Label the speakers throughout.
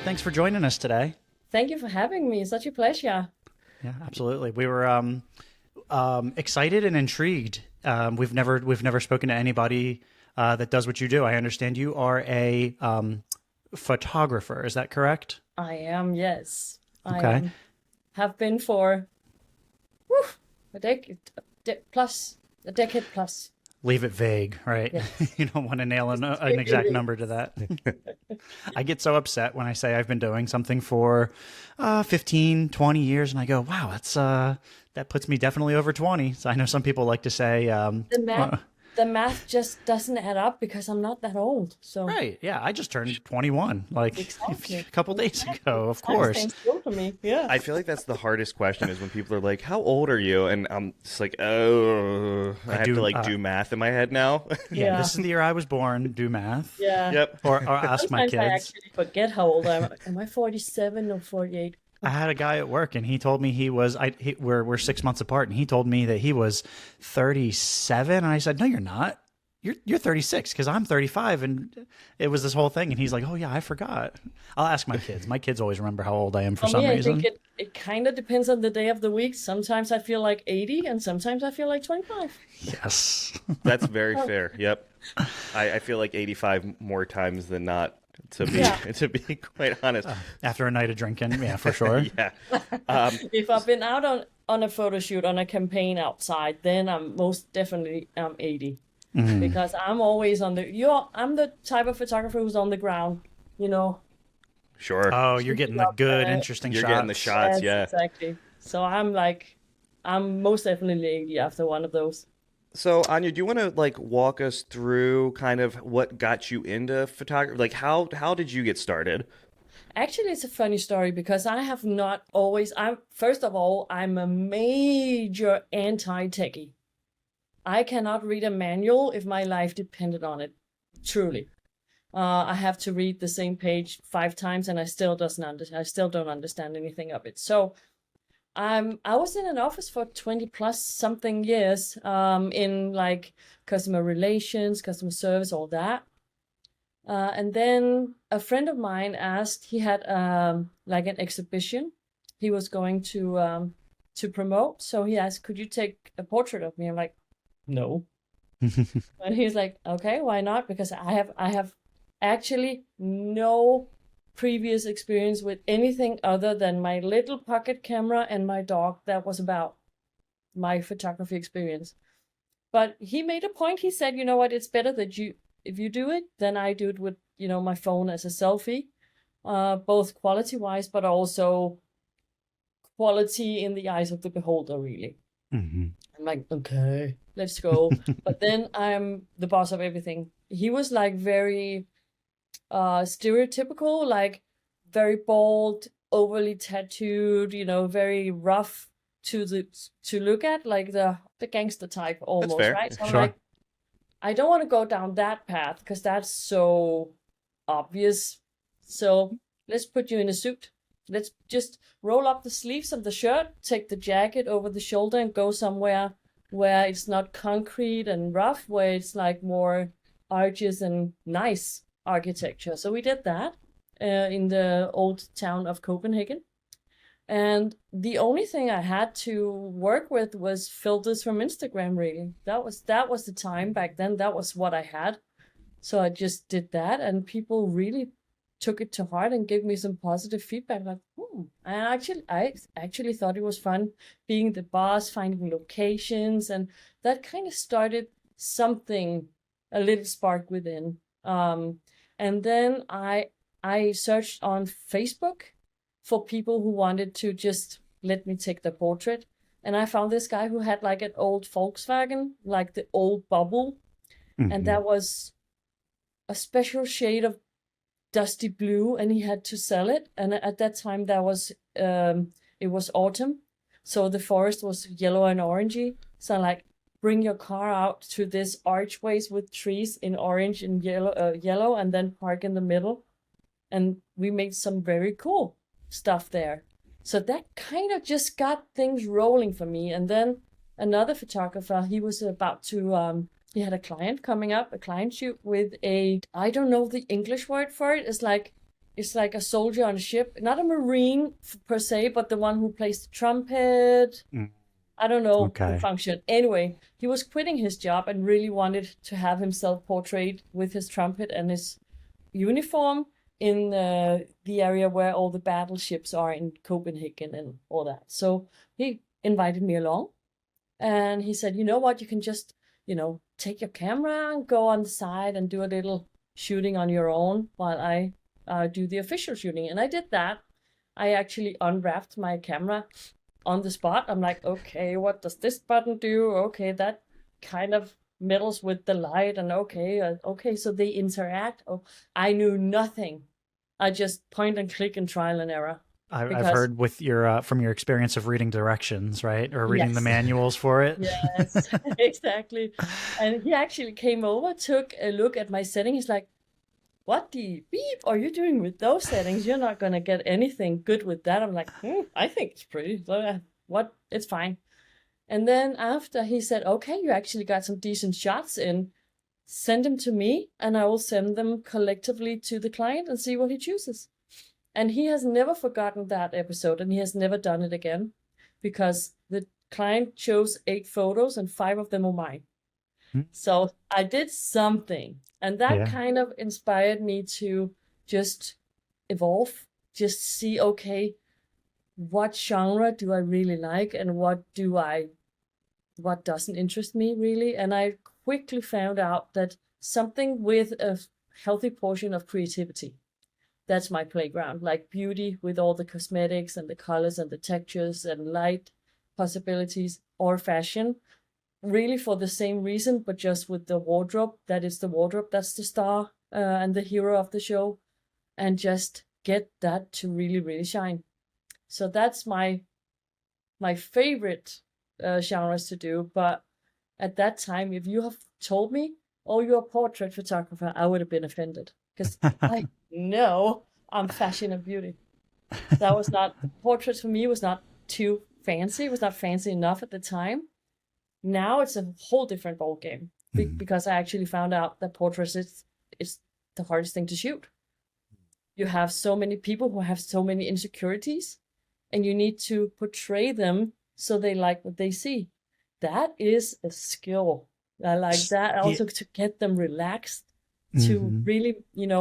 Speaker 1: Thanks for joining us today.
Speaker 2: Thank you for having me. Such a pleasure.
Speaker 1: Yeah, absolutely. We were excited and intrigued. We've never spoken to anybody that does what you do. I understand you are a photographer. Is that correct?
Speaker 2: I am, yes.
Speaker 1: Okay.
Speaker 2: Have been for a decade plus.
Speaker 1: Leave it vague, right?
Speaker 2: Yes.
Speaker 1: You don't want to nail an exact number to that. I get so upset when I say I've been doing something for 15, 20 years, and I go, wow, that puts me definitely over 20. So I know some people like to say...
Speaker 2: The math just doesn't add up because I'm not that old. So
Speaker 1: right, yeah, I just turned 21
Speaker 2: exactly.
Speaker 1: a couple days ago, of course.
Speaker 2: Stands still for me. Yeah.
Speaker 3: I feel like that's the hardest question is when people are like, how old are you? And I'm just like, oh, I have to do math in my head now.
Speaker 1: Yeah, this is the year I was born. Do math.
Speaker 2: Yeah.
Speaker 3: Yep.
Speaker 1: Or ask my
Speaker 2: Sometimes
Speaker 1: kids.
Speaker 2: I actually forget how old I am. Am I 47 or 48?
Speaker 1: I had a guy at work, and he told me we're 6 months apart, and he told me that he was 37, and I said, no, you're not. You're 36 because I'm 35, and it was this whole thing. And he's like, oh yeah, I forgot. I'll ask my kids. My kids always remember how old I am for some reason.
Speaker 2: I think it kind of depends on the day of the week. Sometimes I feel like 80, and sometimes I feel like 25.
Speaker 1: Yes,
Speaker 3: that's very fair. Yep, I feel like 85 more times than not. To be quite honest,
Speaker 1: after a night of drinking, yeah, for sure.
Speaker 3: Yeah.
Speaker 2: If I've been out on a photo shoot on a campaign outside, then I'm most definitely 80. Mm-hmm. Because I'm always I'm the type of photographer who's on the ground, you know.
Speaker 3: Sure.
Speaker 1: Oh, you're getting the good, interesting shots.
Speaker 3: You're getting the shots,
Speaker 2: Yes,
Speaker 3: yeah.
Speaker 2: Exactly. So I'm most definitely 80 after one of those.
Speaker 3: So, Anja, do you want to walk us through kind of what got you into photography? Like, how did you get started?
Speaker 2: Actually, it's a funny story because I have not always. First of all, I'm a major anti-techie. I cannot read a manual if my life depended on it. Truly, I have to read the same page 5 times, and I still don't understand anything of it. So. I was in an office for 20 plus something years in customer relations, customer service, all that. And then a friend of mine asked, he had an exhibition he was going to promote. So he asked, could you take a portrait of me? I'm like, no. And he's like, okay, why not? Because I have actually no previous experience with anything other than my little pocket camera and my dog. That was about my photography experience. But he made a point. He said, you know what, it's better that if you do it, then I do it with, my phone as a selfie, both quality wise, but also quality in the eyes of the beholder, really. Mm-hmm. I'm like, okay, let's go. But then I'm the boss of everything. He was very stereotypical, very bald, overly tattooed, very rough to look at, like the gangster type almost.
Speaker 3: That's fair.
Speaker 2: Right? So
Speaker 1: Sure.
Speaker 2: I'm like, I don't want to go down that path because that's so obvious. So let's put you in a suit. Let's just roll up the sleeves of the shirt, take the jacket over the shoulder, and go somewhere where it's not concrete and rough, where it's more arches and nice architecture. So we did that in the old town of Copenhagen. And the only thing I had to work with was filters from Instagram, really. That was the time back then. That was what I had. So I just did that, and people really took it to heart and gave me some positive feedback. I actually thought it was fun being the boss, finding locations, and that kind of started something, a little spark within. And then I searched on Facebook for people who wanted to just let me take the portrait. And I found this guy who had an old Volkswagen, the old bubble. Mm-hmm. And that was a special shade of dusty blue, and he had to sell it. And at that time it was autumn. So the forest was yellow and orangey. So bring your car out to this archways with trees in orange and yellow, and then park in the middle. And we made some very cool stuff there. So that kind of just got things rolling for me. And then another photographer, he was about to, he had a client coming up, a client shoot with I don't know the English word for it. It's is like a soldier on a ship, not a marine per se, but the one who plays the trumpet. I don't know the function. Anyway, he was quitting his job and really wanted to have himself portrayed with his trumpet and his uniform in the area where all the battleships are in Copenhagen and all that. So he invited me along, and he said, you know what, you can just, take your camera and go on the side and do a little shooting on your own while I do the official shooting. And I did that. I actually unwrapped my camera on the spot. I'm like, okay, what does this button do? Okay, that kind of meddles with the light, and okay, so they interact. Oh, I knew nothing. I just point and click and trial and error.
Speaker 1: I've heard with your from your experience of reading directions, right, or reading the manuals for it.
Speaker 2: Yes, exactly. And he actually came over, took a look at my setting. He's like, "What the beep are you doing with those settings? You're not gonna get anything good with that." I'm like, I think it's pretty. What? It's fine. And then after he said, okay, you actually got some decent shots in, send them to me and I will send them collectively to the client and see what he chooses. And he has never forgotten that episode, and he has never done it again, because the client chose 8 photos and 5 of them were mine. So I did something, and that kind of inspired me to just evolve, just see, okay, what genre do I really like and what doesn't interest me really. And I quickly found out that something with a healthy portion of creativity, that's my playground, like beauty with all the cosmetics and the colors and the textures and light possibilities, or fashion, really for the same reason, but just with the wardrobe. That is the wardrobe, that's the star and the hero of the show, and just get that to really, really shine. So that's my favorite genres to do. But at that time, if you have told me, oh, you're a portrait photographer, I would have been offended, because I know I'm fashion and beauty. That was not, portraits for me was not too fancy. It was not fancy enough at the time. Now it's a whole different ballgame, because I actually found out that portraits is the hardest thing to shoot. You have so many people who have so many insecurities, and you need to portray them so they like what they see. That is a skill. I like that. Also to get them relaxed, to really,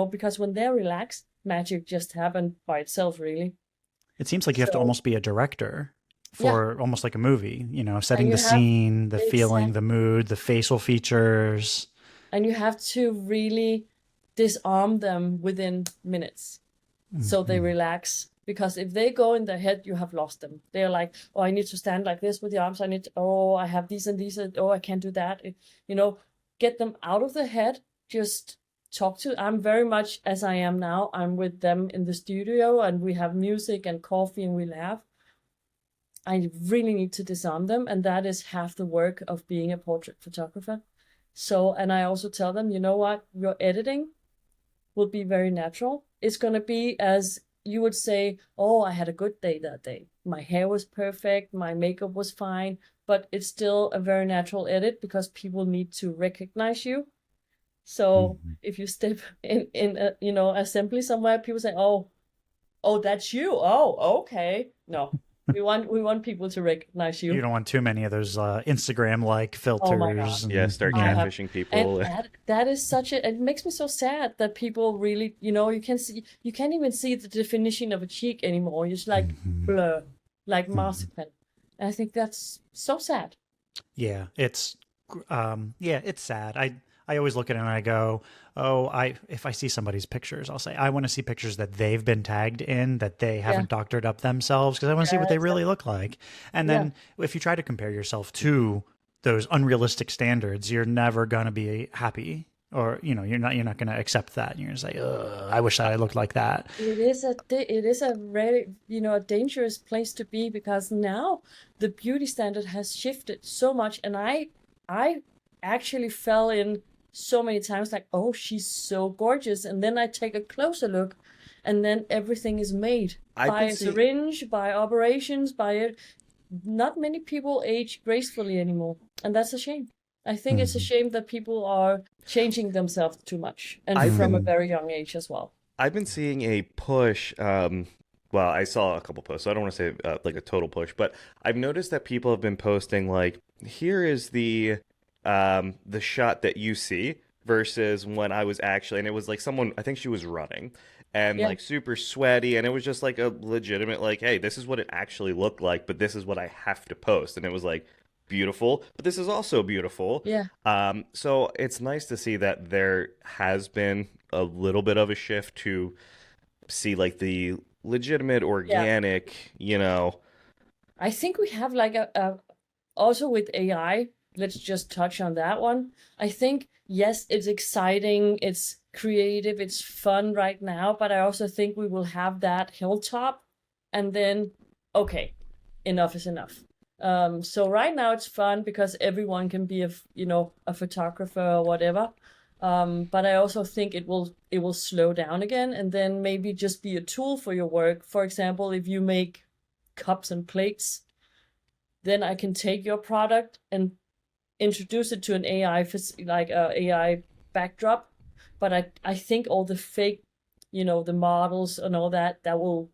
Speaker 2: because when they're relaxed, magic just happens by itself, really.
Speaker 1: It seems like you have to almost be a director for almost like a movie, setting the scene, the feeling, the mood, the facial features. And
Speaker 2: you have to really disarm them within minutes so they relax. Because if they go in their head, you have lost them. They're like, oh, I need to stand like this with the arms. I have these and these. Oh, I can't do that. Get them out of the head. Just talk to. I'm very much as I am now. I'm with them in the studio, and we have music and coffee and we laugh. I really need to disarm them. And that is half the work of being a portrait photographer. So, and I also tell them, you know what? Your editing will be very natural. It's going to be as you would say, oh, I had a good day that day. My hair was perfect. My makeup was fine. But it's still a very natural edit, because people need to recognize you. So if you step in assembly somewhere, people say, oh, that's you. Oh, okay. No, we want people to recognize you.
Speaker 1: You don't want too many of those Instagram-like filters.
Speaker 2: Oh my God.
Speaker 3: Start catfishing people.
Speaker 2: And that is it makes me so sad that people really, you can't even see the definition of a cheek anymore. It's like blur, like marzipan. And I think that's so sad.
Speaker 1: Yeah, it's sad. I always look at it and I go, if I see somebody's pictures, I'll say, I want to see pictures that they've been tagged in, that they haven't doctored up themselves, because I want to see what they really look like. And then if you try to compare yourself to those unrealistic standards, you're never going to be happy, or, you're not going to accept that. You're going to say, I wish that I looked like that.
Speaker 2: It is a very, a dangerous place to be, because now the beauty standard has shifted so much. And I actually fell in so many times, like, oh, she's so gorgeous, and then I take a closer look, and then everything is made by a syringe, by operations, by it. Not many people age gracefully anymore, and that's a shame. I think it's a shame that people are changing themselves too much, and from a very young age as well.
Speaker 3: I've been seeing a push. Well, I saw a couple posts, so I don't want to say like a total push, but I've noticed that people have been posting like, here is the shot that you see versus when I was actually, and it was like someone, I think she was running and
Speaker 2: Yeah,
Speaker 3: like super sweaty, and it was just like a legitimate like, hey, this is what it actually looked like, but this is what I have to post, and it was like beautiful, but this is also beautiful.
Speaker 2: yeah,
Speaker 3: So it's nice to see that there has been a little bit of a shift to see like the legitimate,
Speaker 2: yeah.
Speaker 3: organic,
Speaker 2: I think we have like a also with AI, let's just touch on that one. I think, yes, it's exciting, it's creative, it's fun right now, but I also think we will have that hilltop and then, okay, enough is enough. So right now it's fun because everyone can be a photographer or whatever. But I also think it will slow down again and then maybe just be a tool for your work. For example, if you make cups and plates, then I can take your product and introduce it to an AI, like a AI backdrop. But I think all the fake, the models and all that, that will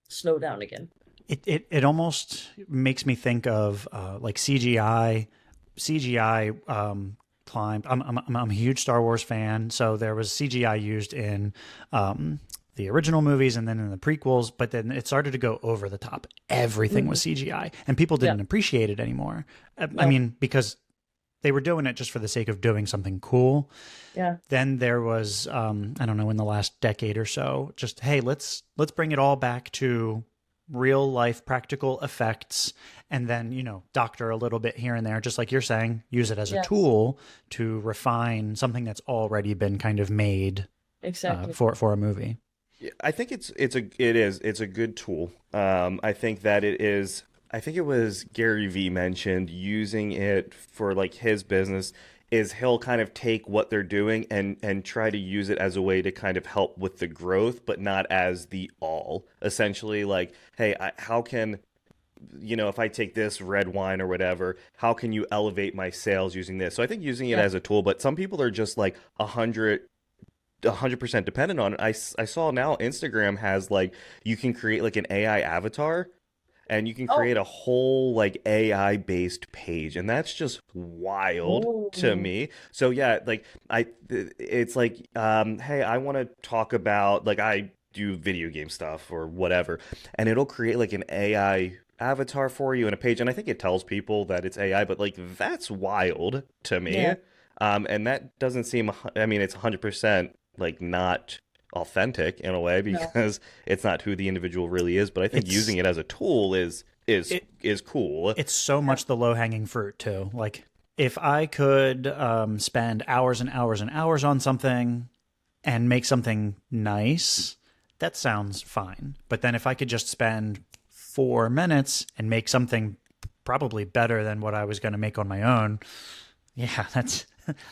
Speaker 2: slow down again.
Speaker 1: It almost makes me think of like CGI climbed. I'm a huge Star Wars fan, so there was CGI used in the original movies and then in the prequels, but then it started to go over the top. Everything
Speaker 2: Hmm.
Speaker 1: was CGI, and people
Speaker 2: Yeah.
Speaker 1: didn't appreciate it anymore. I
Speaker 2: No.
Speaker 1: mean, because they were doing it just for the sake of doing something cool.
Speaker 2: Yeah.
Speaker 1: Then there was, I don't know, in the last decade or so, just hey, let's bring it all back to real life practical effects, and then doctor a little bit here and there, just like you're saying, use it as a
Speaker 2: Yes.
Speaker 1: tool to refine something that's already been kind of made
Speaker 2: Exactly.
Speaker 1: for a movie.
Speaker 3: Yeah, I think it's a good tool. I think that it is. I think it was Gary Vee mentioned using it for like his business is he'll kind of take what they're doing and try to use it as a way to kind of help with the growth, but not as the all. Essentially, like, hey, how can if I take this red wine or whatever, how can you elevate my sales using this? So I think using it
Speaker 2: Yeah.
Speaker 3: as a tool, but some people are just like 100% dependent on it. I saw now Instagram has like you can create like an AI avatar and you can
Speaker 2: Oh.
Speaker 3: create a whole like AI based page, and that's just wild to
Speaker 2: Oh.
Speaker 3: me. So yeah, like it's like hey, I want to talk about like I do video game stuff or whatever, and it'll create like an AI avatar for you in a page, and I think it tells people that it's AI, but like that's wild to me.
Speaker 2: Yeah.
Speaker 3: And that doesn't seem, I mean, it's 100% like not authentic in a way
Speaker 2: No.
Speaker 3: because it's not who the individual really is. But I think
Speaker 1: It's
Speaker 3: using it as a tool
Speaker 1: it
Speaker 3: is cool.
Speaker 1: it's so
Speaker 2: Yeah.
Speaker 1: much the low hanging fruit too. Like if I could spend hours and hours and hours on something and make something nice, that sounds fine. But then if I could just spend 4 minutes and make something probably better than what I was going to make on my own, yeah, that's.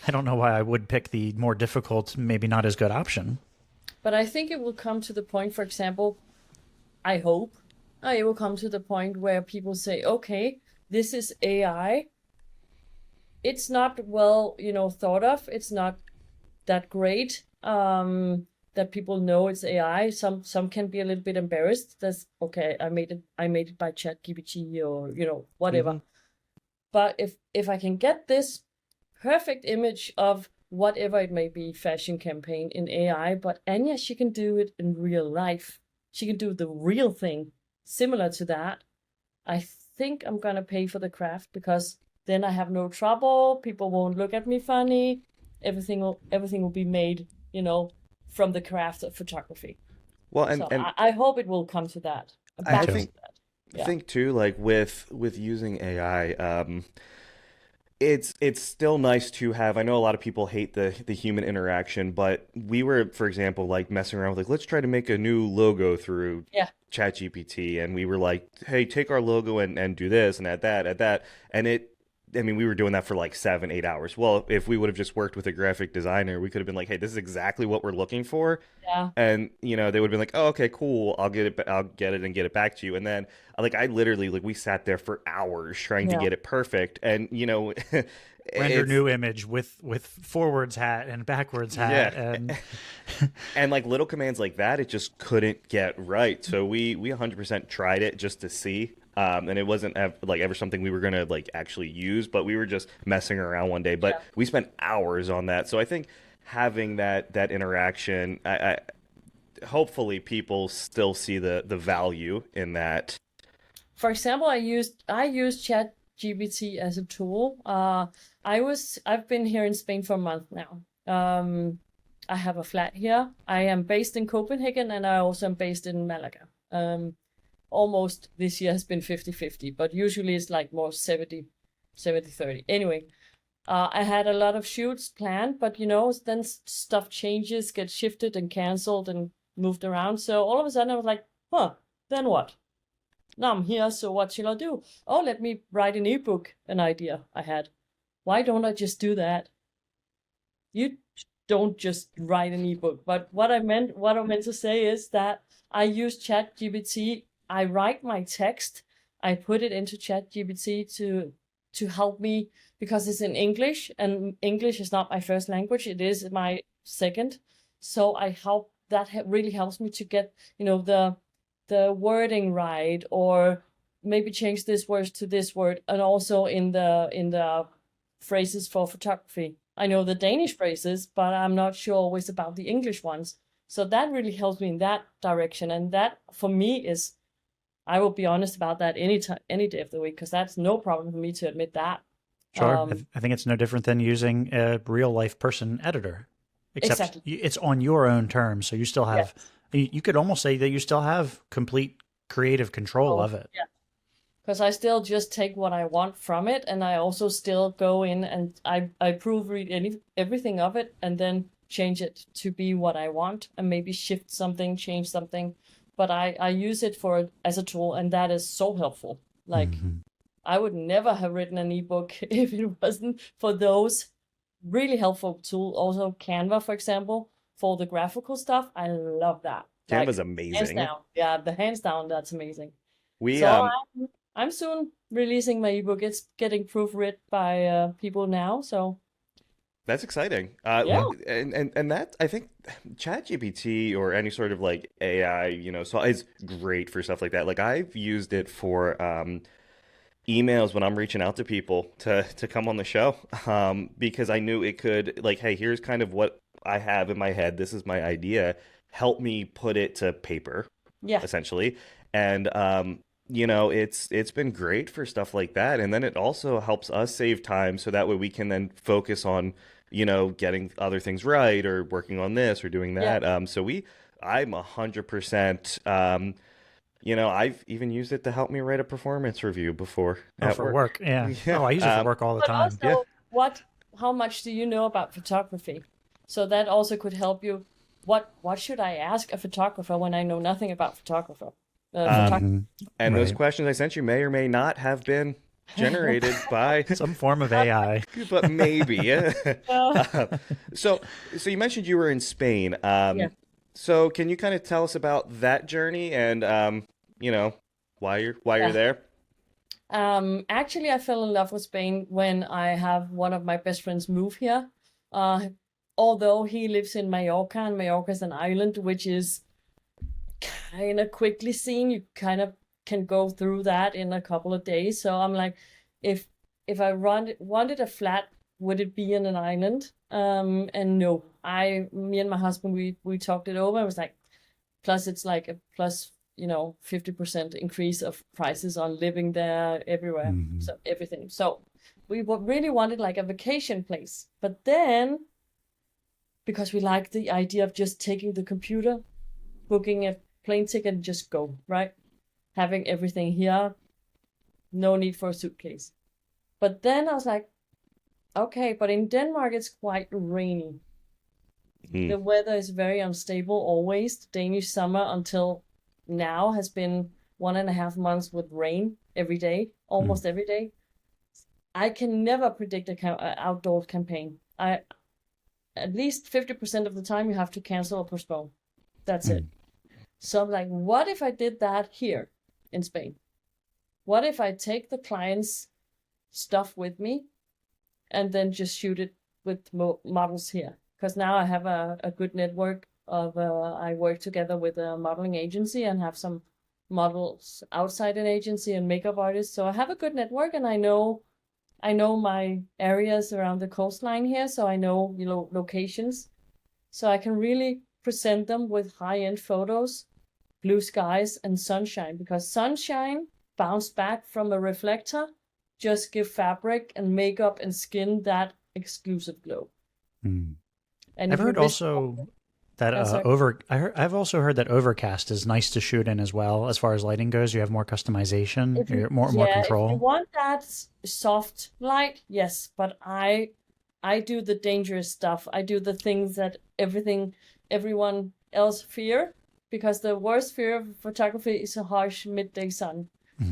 Speaker 1: I don't know why I would pick the more difficult, maybe not as good option.
Speaker 2: But I think it will come to the point, for example, I hope it will come to the point where people say, okay, this is AI. It's not well, thought of. It's not that great. That people know it's AI. Some can be a little bit embarrassed. That's okay. I made it by ChatGPT or
Speaker 3: Hmm.
Speaker 2: whatever. But if I can get this perfect image of whatever it may be, fashion campaign in AI, but Anya, she can do it in real life. She can do the real thing similar to that. I think I'm gonna pay for the craft because then I have no trouble. People won't look at me funny. Everything will be made, from the craft of photography.
Speaker 3: Well,
Speaker 2: So
Speaker 3: and
Speaker 2: I hope it will come to that.
Speaker 1: Me
Speaker 3: I
Speaker 2: Back
Speaker 1: too.
Speaker 2: to
Speaker 3: think
Speaker 2: that.
Speaker 3: I
Speaker 2: Yeah.
Speaker 3: think too, like with using AI, it's still nice to have. I know a lot of people hate the human interaction, but we were, for example, like messing around with like let's try to make a new logo through
Speaker 2: Yeah.
Speaker 3: ChatGPT, and we were like, hey, take our logo and do this and add that, and I mean, we were doing that for like 7, 8 hours. Well, if we would have just worked with a graphic designer, we could have been like, hey, this is exactly what we're looking for.
Speaker 2: Yeah.
Speaker 3: And, you know, they would have been like, oh, okay, cool. I'll get it and get it back to you. And then like, I literally, like, we sat there for hours trying to
Speaker 2: Yeah.
Speaker 3: get it perfect. And, you know,
Speaker 1: Render
Speaker 3: it's,
Speaker 1: new image with forwards hat and backwards hat
Speaker 3: Yeah.
Speaker 1: and
Speaker 3: and like little commands like that, it just couldn't get right. So we 100% tried it just to see. And it wasn't like ever something we were gonna like actually use, but we were just messing around one day. But
Speaker 2: Yeah.
Speaker 3: we spent hours on that. So I think having that interaction, I hopefully people still see the value in that.
Speaker 2: For example, I used ChatGPT as a tool. I've been here in Spain for a month now. I have a flat here. I am based in Copenhagen, and I also am based in Malaga. Almost this year has been 50-50, but usually it's like more 70-30. Anyway, I had a lot of shoots planned, but you know, then stuff changes, get shifted and canceled and moved around. So all of a sudden I was like, huh, then what? Now I'm here, so what shall I do? Oh, let me write an ebook, an idea I had. Why don't I just do that? You don't just write an ebook. But what I meant to say is that I use ChatGPT. I write my text. I put it into ChatGPT to help me because it's in English, and English is not my first language. It is my second. So that really helps me to get, you know, the wording right, or maybe change this word to this word, and also in the phrases for photography. I know the Danish phrases, but I'm not sure always about the English ones. So that really helps me in that direction, and that for me is, I will be honest about that any day of the week, because that's no problem for me to admit that.
Speaker 1: sure. I think it's no different than using a real life person editor, except
Speaker 2: Exactly.
Speaker 1: it's on your own terms. So you still have, you could almost say that you still have complete creative control of it.
Speaker 2: Yeah. Because I still just take what I want from it, and I also still go in and I proofread everything of it, and then change it to be what I want, and maybe shift something, change something. But I use it as a tool, and that is so helpful. Like, I would never have written an ebook if it wasn't for those really helpful tools. Also Canva, for example, for the graphical stuff. I love that.
Speaker 3: Canva's
Speaker 2: Hands
Speaker 3: amazing.
Speaker 2: down. Yeah, the hands down, that's amazing.
Speaker 3: We
Speaker 2: So I'm soon releasing my ebook. It's getting proofread by people now. So
Speaker 3: That's exciting.
Speaker 2: Yeah.
Speaker 3: And that, I think ChatGPT or any sort of like AI, you know, so is great for stuff like that. Like I've used it for emails when I'm reaching out to people to come on the show, because I knew it could, like, hey, here's kind of what I have in my head. This is my idea. Help me put it to paper,
Speaker 2: yeah,
Speaker 3: essentially. And you know, it's been great for stuff like that. And then it also helps us save time, so that way we can then focus on, you know, getting other things right, or working on this or doing that. I'm 100%. You know, I've even used it to help me write a performance review before at
Speaker 1: For work. Yeah.
Speaker 3: Yeah.
Speaker 1: Oh, I use it for work all the
Speaker 2: but
Speaker 1: time.
Speaker 2: also, how much do you know about photography? So that also could help you. What should I ask a photographer when I know nothing about photography?
Speaker 3: And those
Speaker 1: Right.
Speaker 3: questions I sent you may or may not have been generated by
Speaker 1: Some form of AI.
Speaker 3: but maybe. So you mentioned you were in Spain.
Speaker 2: Yeah.
Speaker 3: So can you kind of tell us about that journey and you know, why you're there?
Speaker 2: Actually, I fell in love with Spain when I have one of my best friends move here. Although he lives in Mallorca, and Mallorca is an island, which is kind of quickly seen. You kind of can go through that in a couple of days. So I'm like, if I wanted a flat, would it be in an island? And no, me and my husband, we talked it over. It was like, plus it's like a plus, you know, 50% increase of prices on living there everywhere. So everything. So we really wanted like a vacation place, but then because we like the idea of just taking the computer, booking a plane ticket and just go, right? Having everything here, no need for a suitcase. But then I was like, okay, but in Denmark it's quite rainy. The weather is very unstable always. The Danish summer until now has been 1.5 months with rain every day, almost every day. I can never predict a outdoor campaign. At least 50% of the time you have to cancel or postpone. That's it. So I'm like, what if I did that here in Spain? What if I take the client's stuff with me and then just shoot it with models here? Because now I have a good network of, I work together with a modeling agency and have some models outside an agency and makeup artists. So I have a good network, and I know my areas around the coastline here. So I know, locations. So I can really present them with high-end photos, blue skies and sunshine, because sunshine bounced back from a reflector just give fabric and makeup and skin that exclusive glow. And
Speaker 1: I've heard also that I've also heard that overcast is nice to shoot in as well. As far as lighting goes, you have more customization, more control.
Speaker 2: If you want that soft light, yes, but I do the dangerous stuff. I do the things that everyone else fear, because the worst fear of photography is a harsh midday sun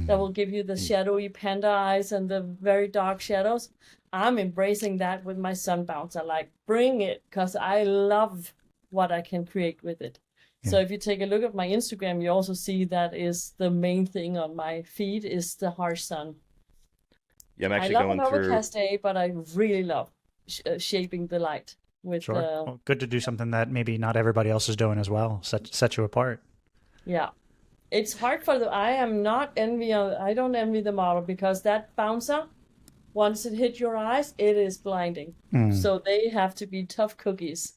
Speaker 2: that will give you the shadowy panda eyes and the very dark shadows. I'm embracing that with my sun bouncer. Like, bring it, because I love what I can create with it. Yeah. So if you take a look at my Instagram, you also see that is the main thing on my feed is the harsh sun.
Speaker 3: Yeah, I'm actually going through. I love an
Speaker 2: overcast day, but I really love shaping the light with.
Speaker 1: Sure. Well, good to do something that maybe not everybody else is doing as well. Set you apart.
Speaker 2: Yeah, it's hard for I don't envy the model, because that bouncer, once it hit your eyes, it is blinding. So they have to be tough cookies.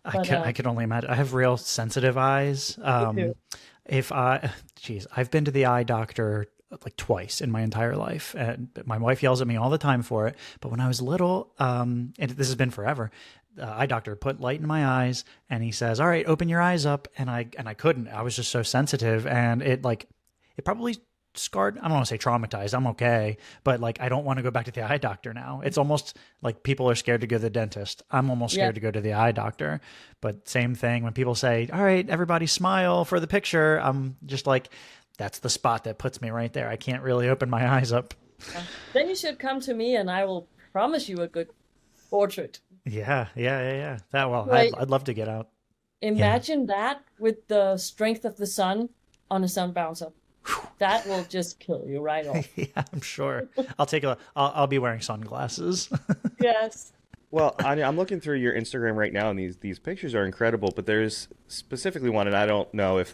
Speaker 1: I can only imagine. I have real sensitive eyes. I've been to the eye doctor like twice in my entire life, and my wife yells at me all the time for it. But when I was little, and this has been forever, the eye doctor put light in my eyes, and he says, "All right, open your eyes up," and I couldn't. I was just so sensitive, and it probably scarred. I don't want to say traumatized. I'm okay, but like I don't want to go back to the eye doctor now. It's almost like people are scared to go to the dentist. I'm almost scared to go to the eye doctor. But same thing when people say, "All right, everybody smile for the picture," I'm just like, that's the spot that puts me right there. I can't really open my eyes up.
Speaker 2: Then you should come to me, and I will promise you a good portrait.
Speaker 1: Yeah. I'd love to get out.
Speaker 2: Imagine that with the strength of the sun on a sun bouncer. That will just kill you right off.
Speaker 1: Yeah, I'm sure. I'll be wearing sunglasses.
Speaker 2: Yes.
Speaker 3: Well, Anja, I'm looking through your Instagram right now, and these pictures are incredible. But there's specifically one, and I don't know if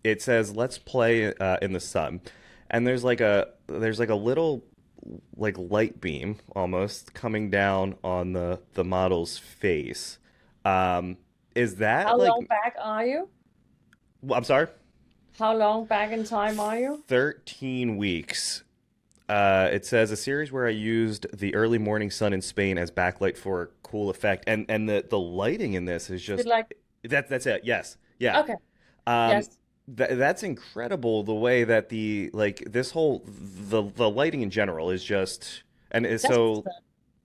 Speaker 3: it says "Let's play in the sun," and there's like a little light beam almost coming down on the model's face. Is that
Speaker 2: how long back are you?
Speaker 3: I'm sorry.
Speaker 2: How long back in time are you?
Speaker 3: 13 weeks. It says a series where I used the early morning sun in Spain as backlight for a cool effect, and the lighting in this is just that's it. Yes, yeah.
Speaker 2: Okay. Yes.
Speaker 3: That's incredible. The way that the lighting in general is just, and is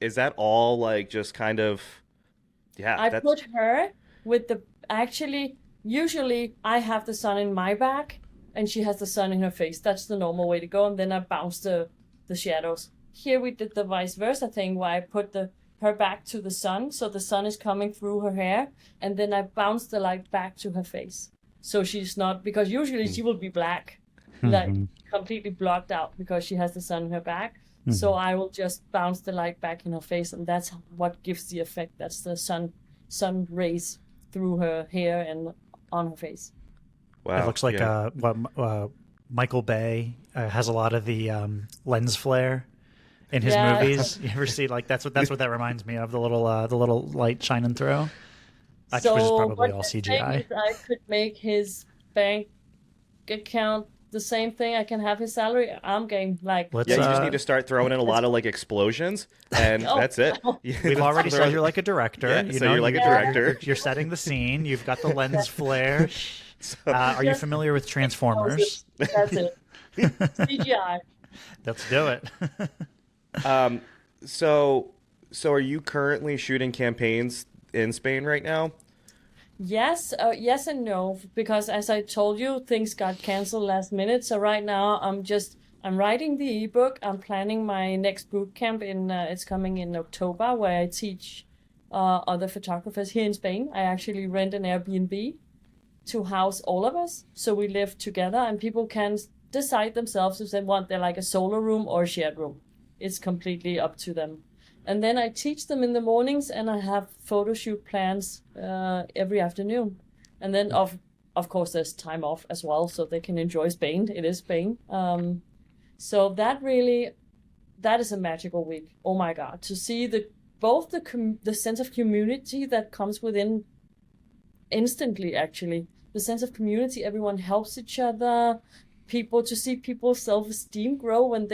Speaker 3: is that all just kind of, yeah.
Speaker 2: I put her with usually I have the sun in my back and she has the sun in her face. That's the normal way to go. And then I bounce the shadows. Here we did the vice versa thing where I put her back to the sun. So the sun is coming through her hair. And then I bounce the light back to her face. So she's not, because usually she will be black, completely blocked out because she has the sun in her back. So I will just bounce the light back in her face. And that's what gives the effect. That's the sun rays through her hair and on her face.
Speaker 1: Wow. It looks like Michael Bay has a lot of the lens flare in his movies. You ever see that's what that reminds me of, the little light shining through. Which is probably all CGI.
Speaker 2: I could make his bank account the same thing. I can have his salary. I'm game.
Speaker 3: You just need to start throwing in a lot of explosions, and that's it.
Speaker 1: We've already said you're like a director.
Speaker 3: Yeah, you're like a director.
Speaker 1: You're setting the scene. You've got the lens flare. Are you familiar with Transformers?
Speaker 2: That's it. CGI.
Speaker 1: Let's do it.
Speaker 3: So are you currently shooting campaigns in Spain right now?
Speaker 2: Yes and no, because as I told you, things got canceled last minute. So right now I'm just I'm writing the ebook. I'm planning my next boot camp it's coming in October, where I teach other photographers here in Spain. I actually rent an Airbnb to house all of us, so we live together, and people can decide themselves if they want like a solo room or a shared room. It's completely up to them. And then I teach them in the mornings, and I have photo shoot plans every afternoon. And then of course there's time off as well, so they can enjoy Spain. It is Spain. So that is a magical week. Oh my God, to see the sense of community that comes within instantly, actually. The sense of community, everyone helps each other, to see people's self-esteem grow when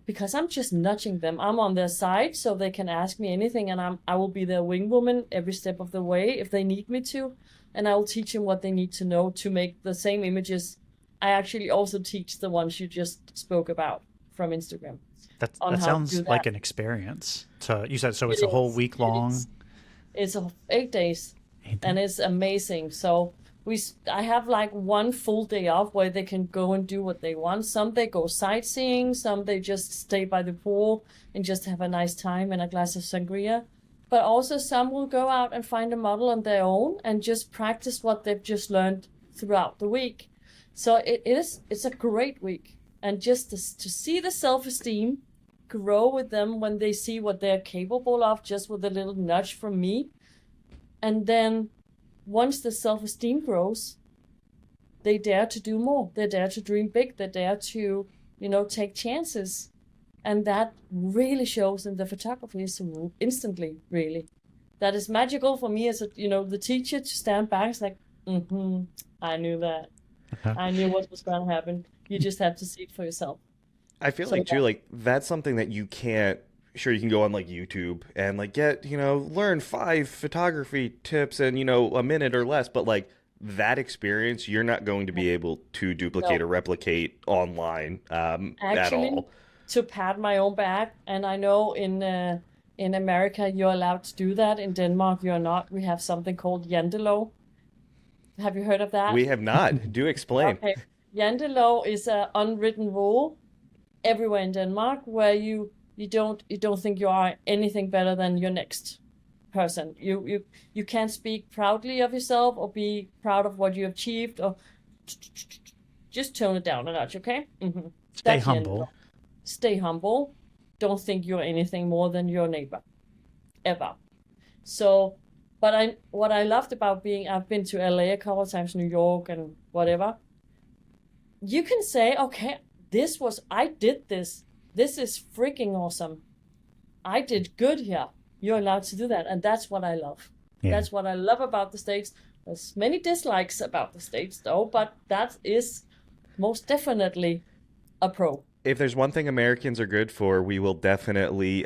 Speaker 2: because I'm just nudging them. I'm on their side, so they can ask me anything, and I will be their wing woman every step of the way if they need me to, and I will teach them what they need to know to make the same images. I actually also teach the ones you just spoke about from Instagram.
Speaker 1: That sounds like an experience. So you said it's a whole week long.
Speaker 2: It's 8 days, and it's amazing. So I have like one full day off where they can go and do what they want. Some they go sightseeing, some they just stay by the pool and just have a nice time and a glass of sangria. But also some will go out and find a model on their own and just practice what they've just learned throughout the week. So it's a great week. And just to see the self-esteem grow with them when they see what they're capable of, just with a little nudge from me. And then once the self-esteem grows, they dare to do more. They dare to dream big. They dare to, take chances. And that really shows in the photography instantly, really. That is magical for me as the teacher to stand back. It's like, I knew that. I knew what was going to happen. You just have to see it for yourself.
Speaker 3: I feel too, that's something that you can't. Sure, you can go on YouTube and get learn 5 photography tips in a minute or less, but that experience you're not going to be able to duplicate or replicate online at all.
Speaker 2: To pat my own back, and I know in America you're allowed to do that. In Denmark you're not. We have something called jantelov. Have you heard of that?
Speaker 3: We have not. Do explain.
Speaker 2: Okay, jantelov is an unwritten rule everywhere in Denmark where you don't think you are anything better than your next person. You can't speak proudly of yourself or be proud of what you achieved, or just tone it down a notch, okay? Mm-hmm.
Speaker 1: Stay humble.
Speaker 2: Stay humble. Don't think you're anything more than your neighbor, ever. So, what I loved about I've been to LA a couple of times, New York and whatever. You can say, okay, I did this. This is freaking awesome. I did good here. You're allowed to do that. And that's what I love. Yeah. That's what I love about the States. There's many dislikes about the States, though, but that is most definitely a pro.
Speaker 3: If there's one thing Americans are good for, we will definitely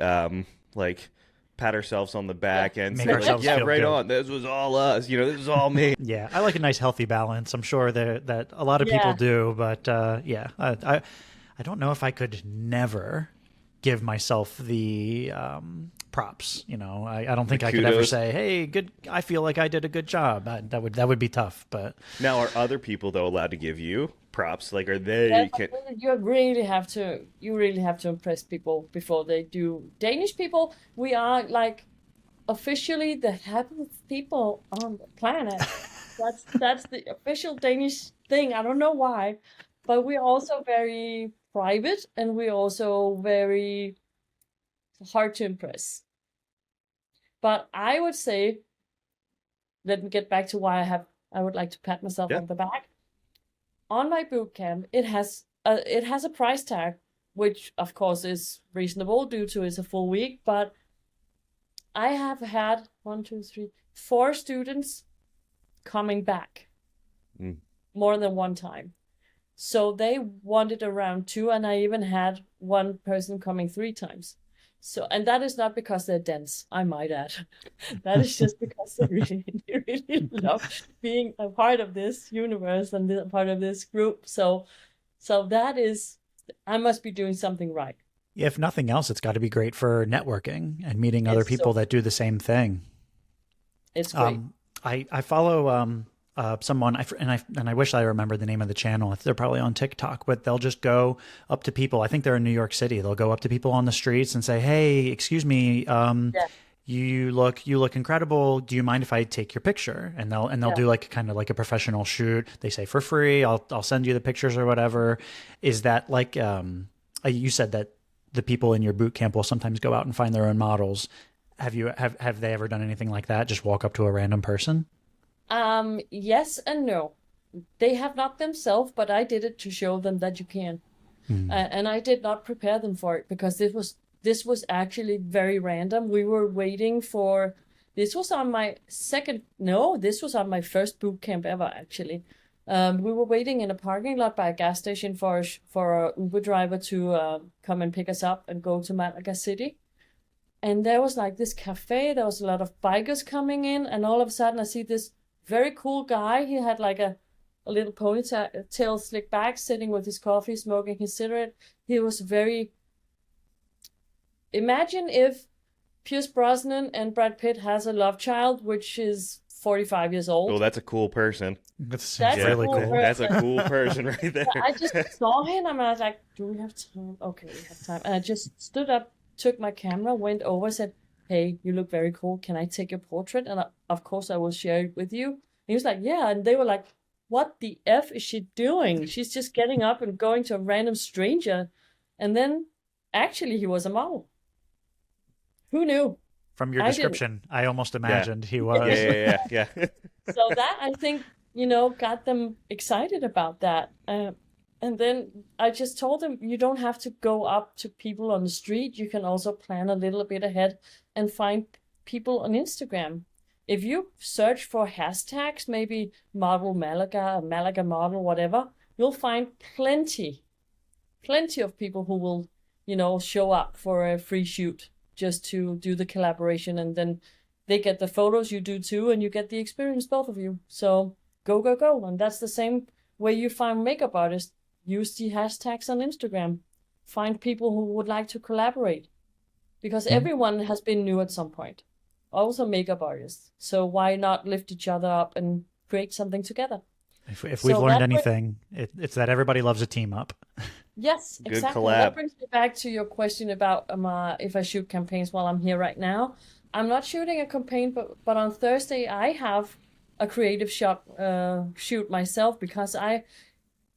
Speaker 3: pat ourselves on the back and
Speaker 1: make
Speaker 3: say,
Speaker 1: ourselves
Speaker 3: yeah,
Speaker 1: feel
Speaker 3: right
Speaker 1: good.
Speaker 3: on. This was all us. This is all me.
Speaker 1: Yeah, I like a nice healthy balance. I'm sure that a lot of people do, but I don't know if I could never give myself the props. I don't think I could ever say, "Hey, good. I feel like I did a good job." That would be tough. But
Speaker 3: now, are other people though allowed to give you props? Are they?
Speaker 2: You really have to impress people before they do. Danish people, we are officially the happiest people on the planet. That's the official Danish thing. I don't know why, but we're also very private, and we're also very hard to impress. But I would say, let me get back to why I would like to pat myself on the back. On my boot camp, it has a price tag, which of course is reasonable due to it's a full week. But I have had 4 students coming back more than one time. So they wanted around 2, and I even had one person coming 3 times. So, and that is not because they're dense, I might add. That is just because they really love being a part of this universe and a part of this group. So that is, I must be doing something right.
Speaker 1: If nothing else, it's got to be great for networking and meeting other people that do the same thing.
Speaker 2: It's great.
Speaker 1: I follow someone, and I wish I remember the name of the channel. They're probably on TikTok, but they'll just go up to people. I think they're in New York City. They'll go up to people on the streets and say, "Hey, excuse me,
Speaker 2: Yeah.
Speaker 1: you look incredible. Do you mind if I take your picture?" And they'll do like kind of like a professional shoot. They say for free. I'll send you the pictures or whatever. Is that like you said that the people in your boot camp will sometimes go out and find their own models? Have they ever done anything like that? Just walk up to a random person?
Speaker 2: Yes and no. They have not themselves, but I did it to show them that you can. And I did not prepare them for it because this was actually very random. We were waiting for, this was on my first boot camp ever, actually. We were waiting in a parking lot by a gas station for a Uber driver to come and pick us up and go to Malaga City. And there was like this cafe, there was a lot of bikers coming in, and all of a sudden I see this very cool guy. He had like a little ponytail slick back, sitting with his coffee, smoking his cigarette. He was very... Imagine if Pierce Brosnan and Brad Pitt has a love child, which is 45 years old.
Speaker 3: Oh, that's a cool person.
Speaker 1: That's
Speaker 2: That's
Speaker 1: really
Speaker 2: a cool
Speaker 1: cool.
Speaker 2: person.
Speaker 3: That's a cool person right there.
Speaker 2: I just saw him and I was like, do we have time? Okay, we have time. And I just stood up, took my camera, went over, said, "Hey, you look very cool. Can I take your portrait? And of course I will share it with you." And he was like, "Yeah." And they were like, "What the F is she doing? She's just getting up and going to a random stranger." And then actually he was a model. Who knew?
Speaker 1: From your description, I almost imagined he was.
Speaker 3: Yeah.
Speaker 2: So that, I think, got them excited about that. And then I just told them, you don't have to go up to people on the street. You can also plan a little bit ahead and find people on Instagram. If you search for hashtags, maybe model Malaga, Malaga model, whatever, you'll find plenty of people who will, show up for a free shoot just to do the collaboration. And then they get the photos, you do too, and you get the experience, both of you. So go. And that's the same way you find makeup artists. Use the hashtags on Instagram. Find people who would like to collaborate. Because everyone has been new at some point. Also makeup artists. So why not lift each other up and create something together?
Speaker 1: If we've learned anything, it's that everybody loves a team up.
Speaker 2: Yes,
Speaker 3: Good
Speaker 2: exactly.
Speaker 3: collab.
Speaker 2: That brings me back to your question about if I shoot campaigns while I'm here right now. I'm not shooting a campaign, but on Thursday I have a creative shoot myself, because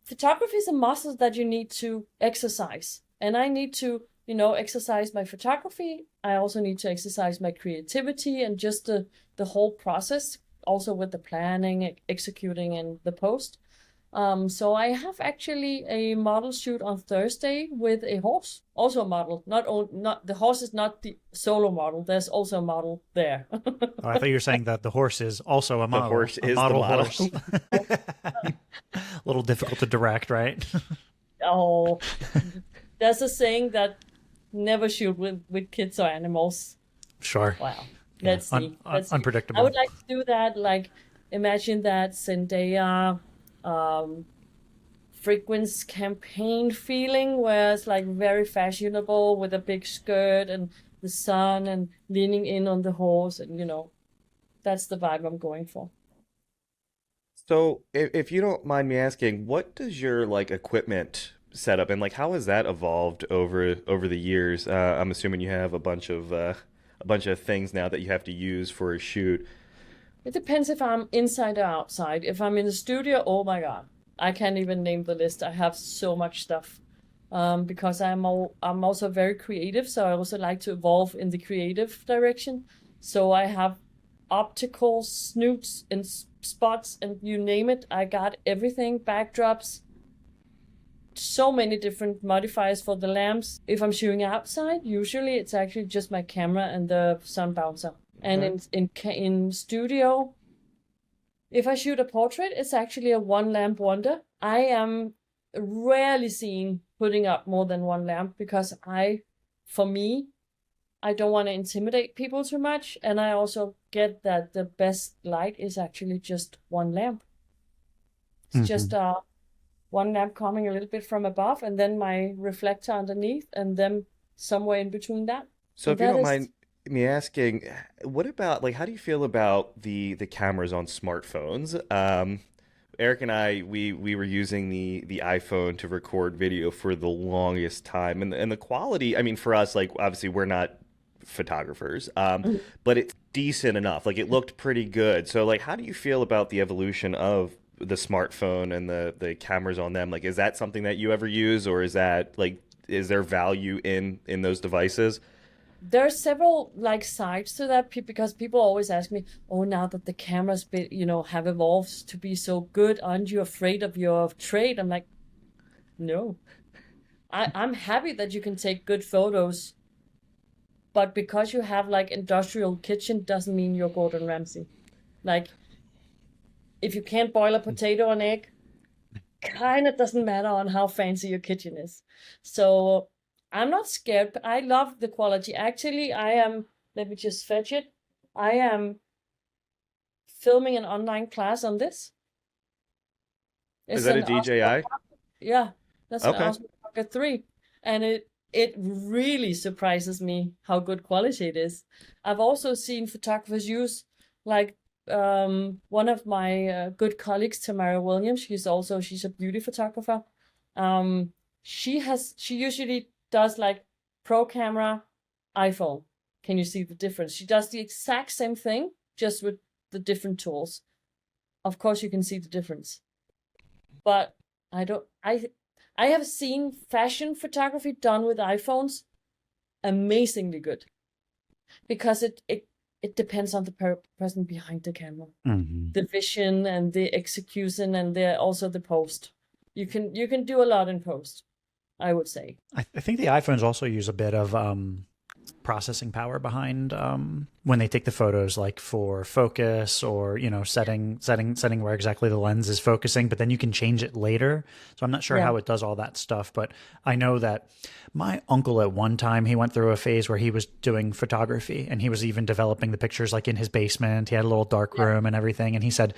Speaker 2: photography is a muscle that you need to exercise. And I need to, exercise my photography. I also need to exercise my creativity and just the whole process, also with the planning, executing, and the post. So I have actually a model shoot on Thursday with a horse, also a model. Not the horse is not the solo model. There's also a model there.
Speaker 1: Oh, I thought you were saying that the horse is also a model.
Speaker 3: The horse
Speaker 1: a
Speaker 3: is
Speaker 1: model
Speaker 3: the model.
Speaker 1: horse. A little difficult to direct, right?
Speaker 2: Oh, there's a saying that never shoot with kids or animals.
Speaker 1: Sure.
Speaker 2: Wow.
Speaker 1: Yeah,
Speaker 2: Let's see.
Speaker 1: unpredictable.
Speaker 2: I would like to do that. Like, imagine that Zendaya frequency campaign feeling, where it's like very fashionable with a big skirt and the sun and leaning in on the horse, and that's the vibe I'm going for.
Speaker 3: So, if you don't mind me asking, what does your equipment setup, and how has that evolved over the years? I'm assuming you have a bunch of things now that you have to use for a shoot.
Speaker 2: It depends if I'm inside or outside. If I'm in the studio, oh my God, I can't even name the list. I have so much stuff. Because I'm also very creative, so I also like to evolve in the creative direction. So I have optical snoots and spots and you name it. I got everything, backdrops, so many different modifiers for the lamps. If I'm shooting outside, usually it's actually just my camera and the sun bouncer. And in studio, if I shoot a portrait, it's actually a one lamp wonder. I am rarely seen putting up more than one lamp, because for me, I don't want to intimidate people too much. And I also get that the best light is actually just one lamp. It's just one lamp coming a little bit from above, and then my reflector underneath, and then somewhere in between that.
Speaker 3: So if you don't mind me asking, what about like how do you feel about the cameras on smartphones? Eric and I, we were using the iPhone to record video for the longest time, and the quality. I mean, for us, like obviously we're not photographers, but it's decent enough. Like it looked pretty good. So like, how do you feel about the evolution of the smartphone and the cameras on them? Like, is that something that you ever use, or is that like is there value in those devices?
Speaker 2: There are several like sides to that because people always ask me, "Oh, now that the cameras have evolved to be so good, aren't you afraid of your trade?" I'm like, no. I'm happy that you can take good photos, but because you have like industrial kitchen doesn't mean you're Gordon Ramsay. Like, if you can't boil a potato or an egg, kind of doesn't matter on how fancy your kitchen is. So I'm not scared, but I love the quality. Actually, let me just fetch it. I am filming an online class on this.
Speaker 3: Is
Speaker 2: It's
Speaker 3: that a
Speaker 2: an
Speaker 3: DJI?
Speaker 2: yeah, that's an
Speaker 3: Okay.
Speaker 2: Osmo Pocket 3. And it really surprises me how good quality it is. I've also seen photographers use like one of my good colleagues, Tamara Williams. She's a beauty photographer. She usually does like pro camera, iPhone. Can you see the difference? She does the exact same thing, just with the different tools. Of course, you can see the difference. But I don't. I have seen fashion photography done with iPhones amazingly good because it depends on the person behind the camera,
Speaker 1: Mhm.
Speaker 2: the vision and the execution and also the post. You can do a lot in post, I would say.
Speaker 1: I think the iPhones also use a bit of processing power behind when they take the photos, like for focus or setting where exactly the lens is focusing. But then you can change it later. So I'm not sure
Speaker 2: Yeah.
Speaker 1: how it does all that stuff. But I know that my uncle at one time he went through a phase where he was doing photography and he was even developing the pictures like in his basement. He had a little dark
Speaker 2: Yeah.
Speaker 1: room and everything. And he said,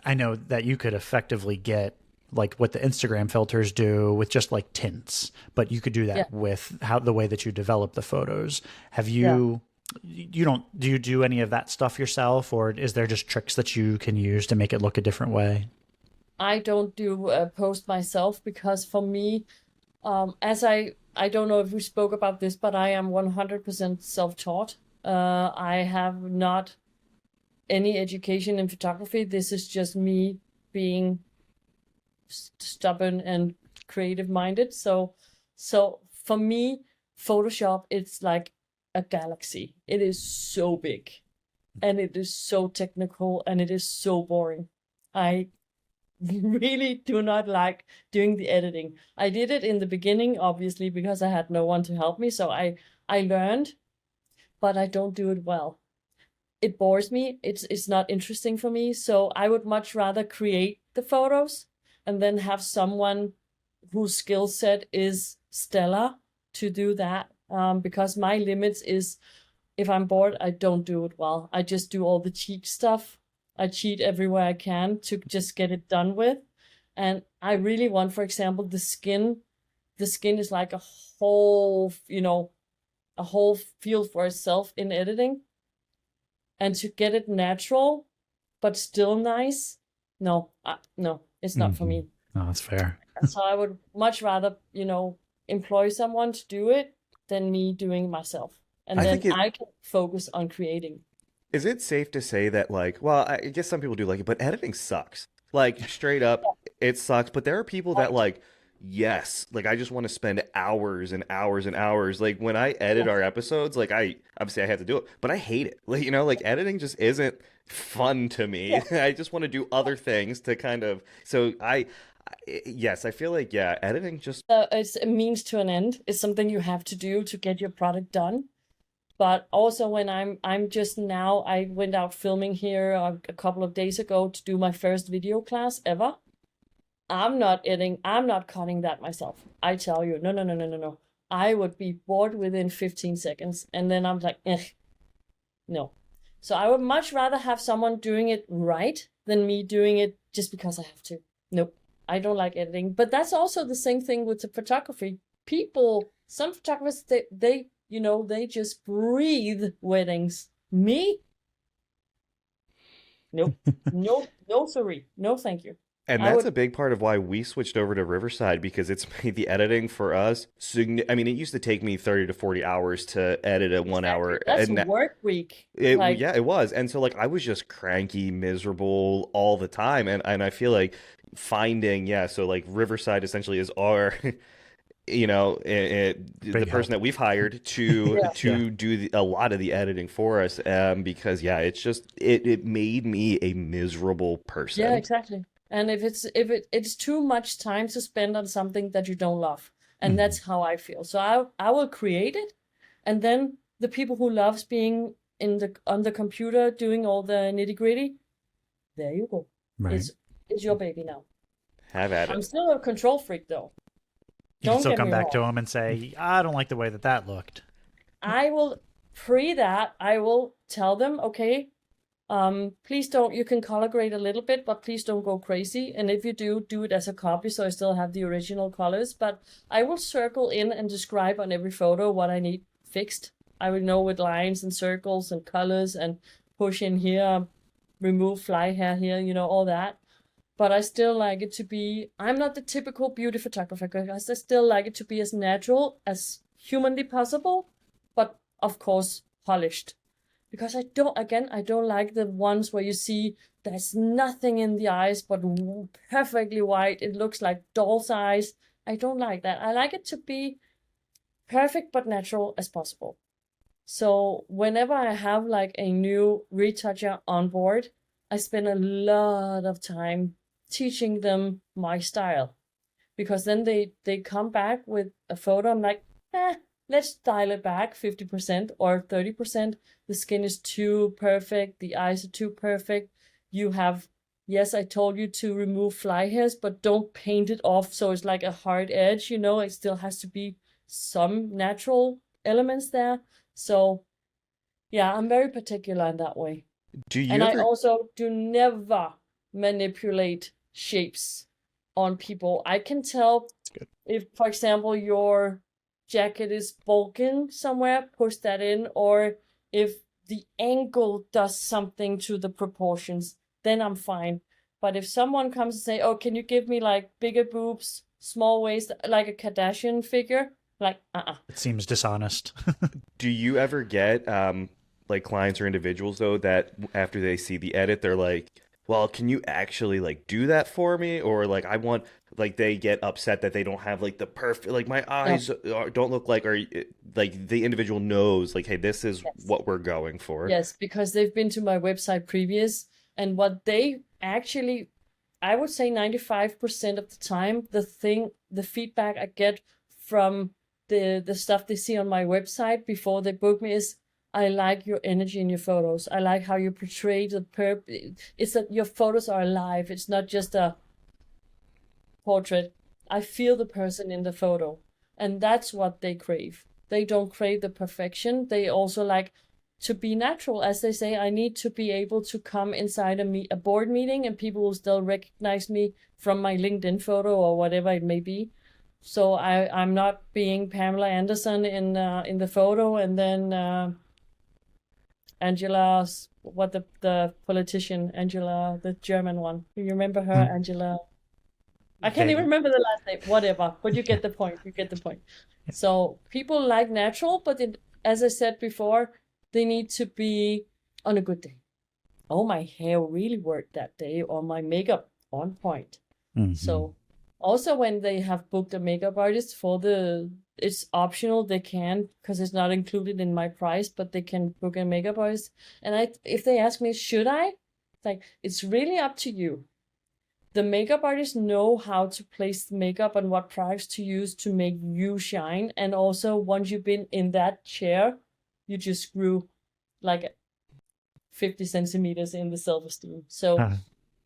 Speaker 1: I know that you could effectively get like what the Instagram filters do with just like tints, but you could do
Speaker 2: Yeah.
Speaker 1: that with the way that you develop the photos. Have
Speaker 2: Yeah.
Speaker 1: do you do any of that stuff yourself, or is there just tricks that you can use to make it look a different way?
Speaker 2: I don't do a post myself because for me, as I don't know if we spoke about this, but I am 100% self-taught. I have not any education in photography. This is just me being stubborn and creative minded. So for me, Photoshop, it's like a galaxy. It is so big and it is so technical and it is so boring. I really do not like doing the editing. I did it in the beginning, obviously, because I had no one to help me. So I learned, but I don't do it well. It bores me. It's not interesting for me. So I would much rather create the photos and then have someone whose skill set is stellar to do that. Because my limits is if I'm bored, I don't do it well. I just do all the cheat stuff. I cheat everywhere I can to just get it done with. And I really want, for example, the skin. The skin is like a whole, a whole field for itself in editing. And to get it natural, but still nice, no, it's not for me.
Speaker 1: Oh, that's fair.
Speaker 2: So I would much rather, employ someone to do it than me doing it myself. And
Speaker 3: I
Speaker 2: then
Speaker 3: think it
Speaker 2: I can focus on creating.
Speaker 3: is it safe to say that like, well, I guess some people do like it, but editing sucks. Like straight up, it sucks. But there are people that
Speaker 2: Right.
Speaker 3: like, yes, like I just want to spend hours and hours and hours. Like when I edit our episodes, like I obviously I have to do it, but I hate it. Like like editing just isn't fun to me.
Speaker 2: Yeah.
Speaker 3: I just want to do other things to kind of. So yes, I feel like yeah, editing just
Speaker 2: It's a means to an end. It's something you have to do to get your product done. But also when I'm just now, I went out filming here a couple of days ago to do my first video class ever. I'm not cutting that myself. I tell you, no, no, no, no, no, no. I would be bored within 15 seconds. And then I'm like, no. So I would much rather have someone doing it right than me doing it just because I have to. Nope. I don't like editing. But that's also the same thing with the photography. Some photographers, they they just breathe weddings. Me? Nope. No, sorry. No, thank you.
Speaker 3: And that's a big part of why we switched over to Riverside, because it's made the editing for us. I mean, it used to take me 30 to 40 hours to edit a 1 hour.
Speaker 2: That's a work week.
Speaker 3: Yeah, it was. And so like I was just cranky, miserable all the time. And I feel like finding, so like Riverside essentially is our the person that we've hired to do a lot of the editing for us, because it's just it made me a miserable person.
Speaker 2: Yeah, exactly. And if it's too much time to spend on something that you don't love, and that's how I feel. So I will create it, and then the people who loves being on the computer doing all the nitty gritty, there you go.
Speaker 1: Right.
Speaker 2: It's your baby now.
Speaker 3: Have at it.
Speaker 2: I'm still a control freak though.
Speaker 1: You can still come back to him and say, I don't like the way that looked.
Speaker 2: I will I will tell them, okay, please don't, you can color grade a little bit, but please don't go crazy. And if you do it as a copy, so I still have the original colors, but I will circle in and describe on every photo what I need fixed. I will know with lines and circles and colors and push in here, remove fly hair here, all that. But I still like it to be, I'm not the typical beauty photographer, guys. I still like it to be as natural as humanly possible, but of course polished. Because I don't like the ones where you see there's nothing in the eyes but perfectly white. It looks like doll's eyes. I don't like that. I like it to be perfect but natural as possible. So whenever I have like a new retoucher on board, I spend a lot of time teaching them my style. Because then they come back with a photo. I'm like, let's dial it back 50% or 30%. The skin is too perfect. The eyes are too perfect. You have, yes, I told you to remove fly hairs, but don't paint it off so it's like a hard edge, It still has to be some natural elements there. So, yeah, I'm very particular in that way. I also do never manipulate shapes on people. I can tell if, for example, your jacket is bulging somewhere, push that in, or if the angle does something to the proportions, then I'm fine. But if someone comes and say, oh, can you give me like bigger boobs, small waist, like a Kardashian figure? Like,
Speaker 1: It seems dishonest.
Speaker 3: Do you ever get like clients or individuals though that after they see the edit, they're like, well, can you actually like do that for me? Or like they get upset that they don't have like the perfect, like my eyes don't look like, or like the individual knows like, hey, this is what we're going for.
Speaker 2: Yes, because they've been to my website previous, and what they actually, I would say 95% of the time, the feedback I get from the stuff they see on my website before they book me is, I like your energy in your photos. I like how you portray the it's that your photos are alive. It's not just a portrait. I feel the person in the photo. And that's what they crave. They don't crave the perfection. They also like to be natural. As they say, I need to be able to come inside a board meeting and people will still recognize me from my LinkedIn photo or whatever it may be. So I'm not being Pamela Anderson in the photo, and then Angela, the politician, Angela, the German one. Do you remember her, Angela? I can't even remember the last name. Whatever, but you get the point. So people like natural, but as I said before, they need to be on a good day. Oh, my hair really worked that day, or my makeup on point. Mm-hmm. So also when they have booked a makeup artist it's optional, they can, because it's not included in my price, but they can book a makeup artist. And if they ask me, should I? Like, it's really up to you. The makeup artists know how to place the makeup and what products to use to make you shine. And also, once you've been in that chair, you just grew like 50 centimeters in the self-esteem. So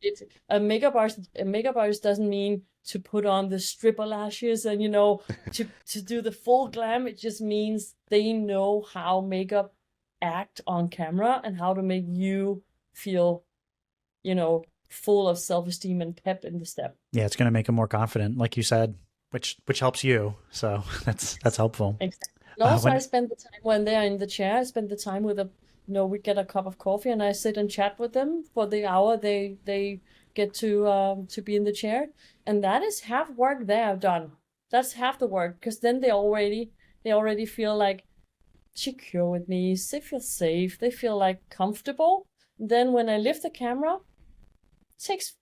Speaker 2: it's a makeup artist doesn't mean to put on the stripper lashes and to do the full glam. It just means they know how makeup act on camera and how to make you feel full of self-esteem and pep in the step.
Speaker 1: Yeah, it's going to make them more confident, like you said, which helps you. So that's helpful.
Speaker 2: Exactly. And also, I
Speaker 1: When
Speaker 2: spend the time when they're in the chair. I spend the time with we get a cup of coffee and I sit and chat with them for the hour they get to be in the chair, and that is half work they have done. That's half the work because then they already feel like secure with me. They feel safe. They feel like comfortable. Then when I lift the camera, it takes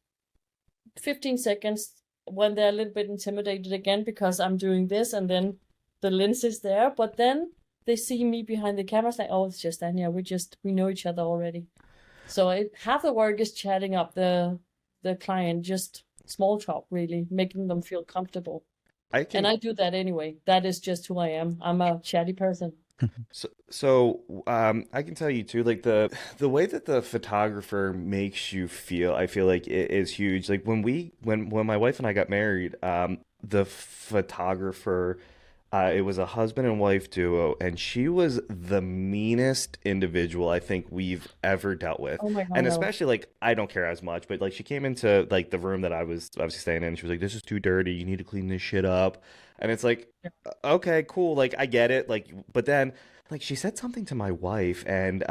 Speaker 2: 15 seconds when they're a little bit intimidated again because I'm doing this and then the lens is there. But then they see me behind the camera. It's like, oh, it's just Anja. We know each other already. So half the work is chatting up the client, just small talk, really, making them feel comfortable. And I do that anyway. That is just who I am. I'm a chatty person.
Speaker 3: So I can tell you too, like the way that the photographer makes you feel, I feel like it is huge. Like when my wife and I got married, the photographer, it was a husband and wife duo, and she was the meanest individual I think we've ever dealt with.
Speaker 2: Oh my God,
Speaker 3: And
Speaker 2: no.
Speaker 3: especially like I don't care as much, but like she came into like the room that I was obviously staying in, and she was like, "This is too dirty. You need to clean this shit up." And it's like, okay, cool, like I get it, like, but then like she said something to my wife, and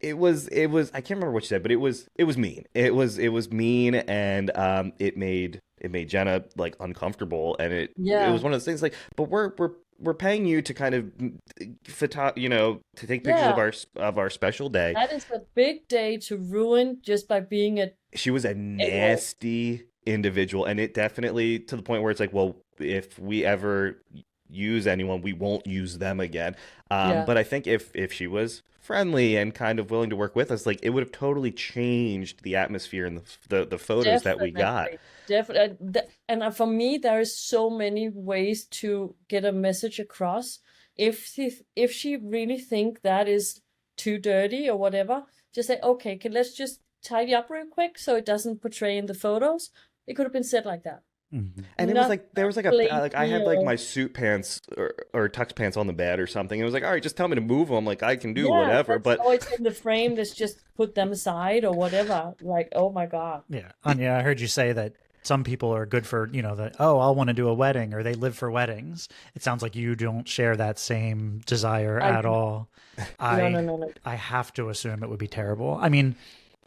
Speaker 3: it was I can't remember what she said, but it was mean. It was mean, and it made Jenna like uncomfortable, and it
Speaker 2: Yeah.
Speaker 3: was one of those things like, but we're paying you to kind of to take pictures
Speaker 2: Yeah.
Speaker 3: of our special day.
Speaker 2: That is a big day to ruin just by being a
Speaker 3: She was a
Speaker 2: a-hole.
Speaker 3: nasty individual, and it definitely to the point where it's like, well, if we ever use anyone, we won't use them again.
Speaker 2: Yeah.
Speaker 3: But I think if she was friendly and kind of willing to work with us, like it would have totally changed the atmosphere and the photos that we got.
Speaker 2: Definitely. Definitely. And for me, there is so many ways to get a message across. If she really think that is too dirty or whatever, just say, okay, let's just tidy up real quick so it doesn't portray in the photos. It could have been said like that.
Speaker 1: Mhm.
Speaker 3: And it was
Speaker 2: Not
Speaker 3: like there was like like I
Speaker 2: blatantly
Speaker 3: had like
Speaker 2: or
Speaker 3: my suit pants or tux pants on the bed or something. It was like, all right, just tell me to move them. Like I can do
Speaker 2: yeah,
Speaker 3: whatever.
Speaker 2: that's
Speaker 3: But
Speaker 2: always in the frame. Let's just put them aside or whatever. Like, oh my God.
Speaker 1: Yeah, Anya, I heard you say that some people are good for, that, oh, I'll want to do a wedding, or they live for weddings. It sounds like you don't share that same desire
Speaker 2: I
Speaker 1: at
Speaker 2: do.
Speaker 1: all.
Speaker 2: No, no,
Speaker 1: I
Speaker 2: no, no.
Speaker 1: I have to assume it would be terrible. I mean,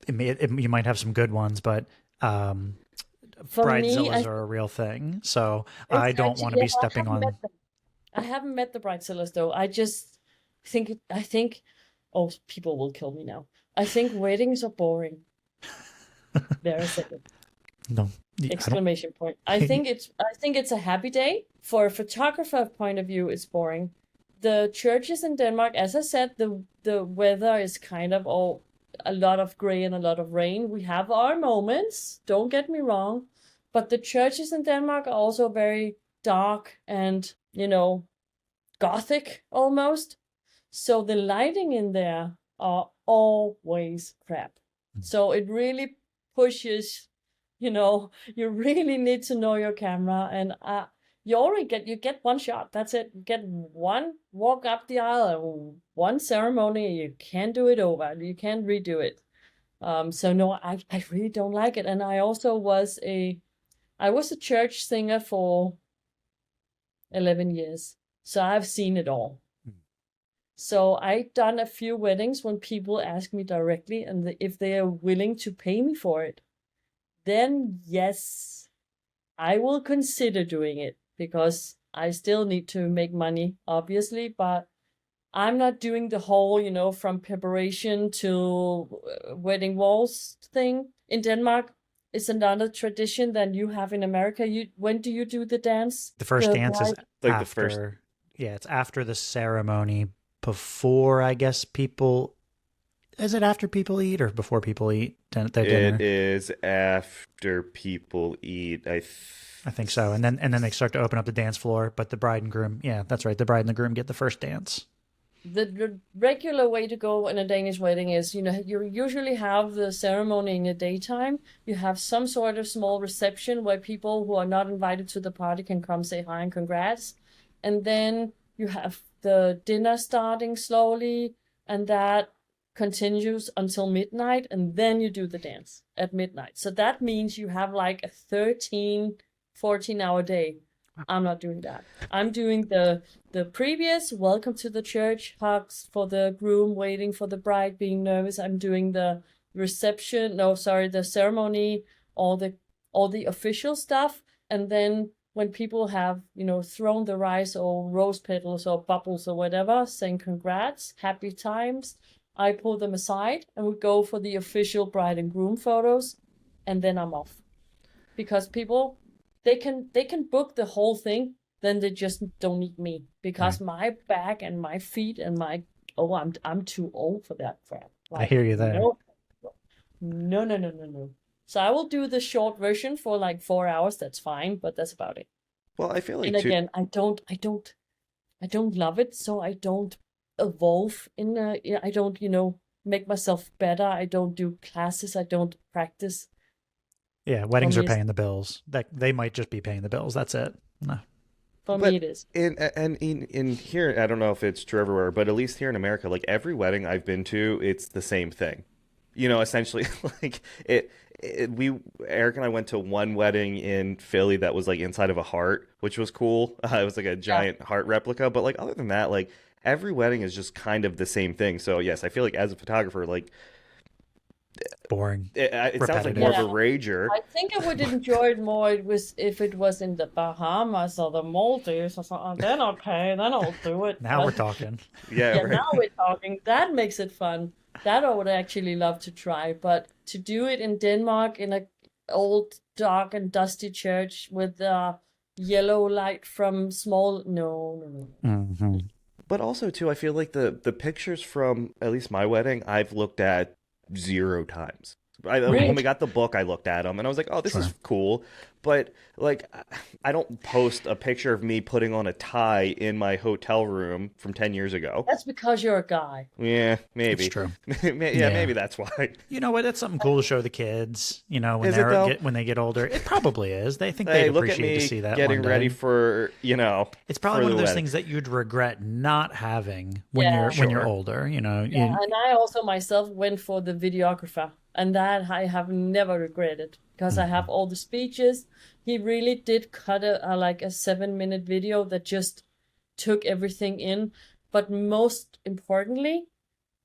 Speaker 1: you might have some good ones, but um,
Speaker 2: For me,
Speaker 1: bridezillas are a real thing. So
Speaker 2: it's
Speaker 1: I don't want
Speaker 2: actually,
Speaker 1: to
Speaker 2: yeah,
Speaker 1: be
Speaker 2: I
Speaker 1: stepping
Speaker 2: haven't met
Speaker 1: on.
Speaker 2: them. I haven't met the bridezillas though. I just I think, oh, people will kill me now. I think weddings are boring. There, I said it.
Speaker 1: No, I don't.
Speaker 2: Exclamation point. I think it's a happy day. For a photographer point of view, it's boring. The churches in Denmark, as I said, the weather is kind of all a lot of gray and a lot of rain. We have our moments, don't get me wrong, but the churches in Denmark are also very dark and, gothic almost. So the lighting in there are always crap. So it really pushes, you really need to know your camera, and you get one shot. That's it. You get one walk up the aisle and one ceremony. You can't do it over. You can't redo it. So no, I really don't like it. And I was a church singer for 11 years. So I've seen it all. So I've done a few weddings when people ask me directly, and if they are willing to pay me for it, then yes, I will consider doing it because I still need to make money, obviously, but I'm not doing the whole, from preparation to wedding walls thing. In Denmark, it's another tradition than you have in America. When do you do the dance?
Speaker 1: The first
Speaker 2: The
Speaker 1: dance is
Speaker 2: bride.
Speaker 3: like the first,
Speaker 1: after. Yeah, it's after the ceremony. Before, I guess, people. Is it after people eat or before people eat their
Speaker 3: it
Speaker 1: dinner?
Speaker 3: is after people eat.
Speaker 1: I think so. And then they start to open up the dance floor. But the bride and groom, yeah, that's right. The bride and the groom get the first dance.
Speaker 2: The regular way to go in a Danish wedding is, you usually have the ceremony in the daytime. You have some sort of small reception where people who are not invited to the party can come say hi and congrats. And then you have the dinner starting slowly, and that continues until midnight, and then you do the dance at midnight. So that means you have like a 13, 14-hour day I'm not doing that. I'm doing the previous welcome to the church, hugs for the groom, waiting for the bride, being nervous. I'm doing the reception, no, sorry, the ceremony, all the official stuff, and then when people have, thrown the rice or rose petals or bubbles or whatever, saying congrats, happy times, I pull them aside and we go for the official bride and groom photos, and then I'm off. Because people, they can book the whole thing, then they just don't need me. Because my back and my feet and I'm too old for that crap.
Speaker 1: I hear you there.
Speaker 2: No. So I will do the short version for like 4 hours. That's fine, but that's about it.
Speaker 3: Well, I feel like
Speaker 2: And again, I don't love it, so I don't evolve I don't, make myself better. I don't do classes. I don't practice.
Speaker 1: Yeah, weddings are paying the bills. They might just be paying the bills. That's it. No.
Speaker 2: For me, it is.
Speaker 3: In here, I don't know if it's true everywhere, but at least here in America, like every wedding I've been to, it's the same thing. Essentially, like Eric and I went to one wedding in Philly that was like inside of a heart, which was cool. It was like a giant heart replica, but like other than that, like every wedding is just kind of the same thing. So yes, I feel like as a photographer, like
Speaker 1: boring.
Speaker 3: It sounds like more of a rager.
Speaker 2: I think I would enjoy it more if it was in the Bahamas or the Maldives or something. Then okay, then I'll do it.
Speaker 1: Now we're talking.
Speaker 3: Yeah, right.
Speaker 2: Now we're talking. That makes it fun. That I would actually love to try, but to do it in Denmark in a old, dark and dusty church with yellow light from small, no.
Speaker 1: Mm-hmm.
Speaker 3: But also too, I feel like the pictures from at least my wedding I've looked at 0 times. When we got the book, I looked at them and I was like, oh, this is cool. But like, I don't post a picture of me putting on a tie in my hotel room from 10 years ago.
Speaker 2: That's because you're a guy.
Speaker 3: Yeah, maybe.
Speaker 1: It's true.
Speaker 3: Maybe that's why.
Speaker 1: You know what? It's something cool to show the kids. When when they get older, it probably is. They think they'd appreciate to see that.
Speaker 3: Getting ready for
Speaker 1: It's probably one of those things that you'd regret not having when you're older. And
Speaker 2: I also myself went for the videographer. And that I have never regretted because I have all the speeches. He really did cut a 7-minute video that just took everything in. But most importantly,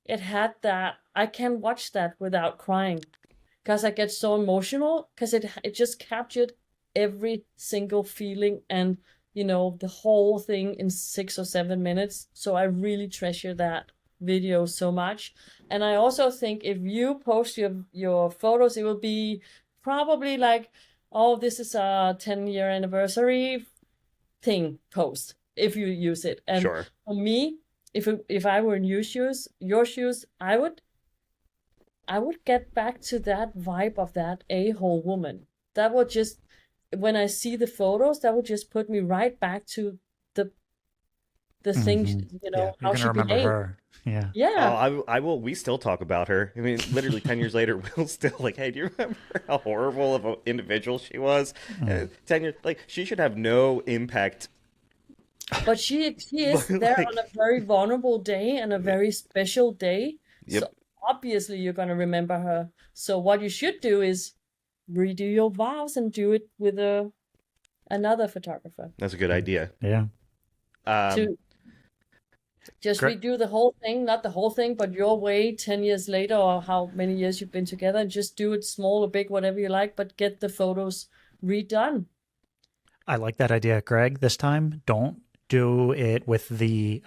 Speaker 2: it had that I can watch that without crying because I get so emotional because it just captured every single feeling and, the whole thing in 6 or 7 minutes. So I really treasure that video so much. And I also think if you post your photos, it will be probably like, oh, this is a 10-year anniversary thing post if you use it. And
Speaker 3: sure.
Speaker 2: For me, if I were in your shoes, I would get back to that vibe of that a-hole woman. That would just, when I see the photos, that would just put me right back to the things, how she behaved.
Speaker 1: Her. Yeah.
Speaker 2: Yeah.
Speaker 3: I will. We still talk about her. I mean, literally 10 years later, we'll still like, hey, do you remember how horrible of an individual she was? 10 years, like, she should have no impact.
Speaker 2: But she is there on a very vulnerable day and a very special day.
Speaker 3: Yep.
Speaker 2: So obviously you're going to remember her. So what you should do is redo your vows and do it with another photographer.
Speaker 3: That's a good idea.
Speaker 1: Yeah.
Speaker 2: To just redo the whole thing, not the whole thing, but your way 10 years later or how many years you've been together, and just do it small or big, whatever you like, but get the photos redone.
Speaker 1: I like that idea, Greg. This time, don't do it with the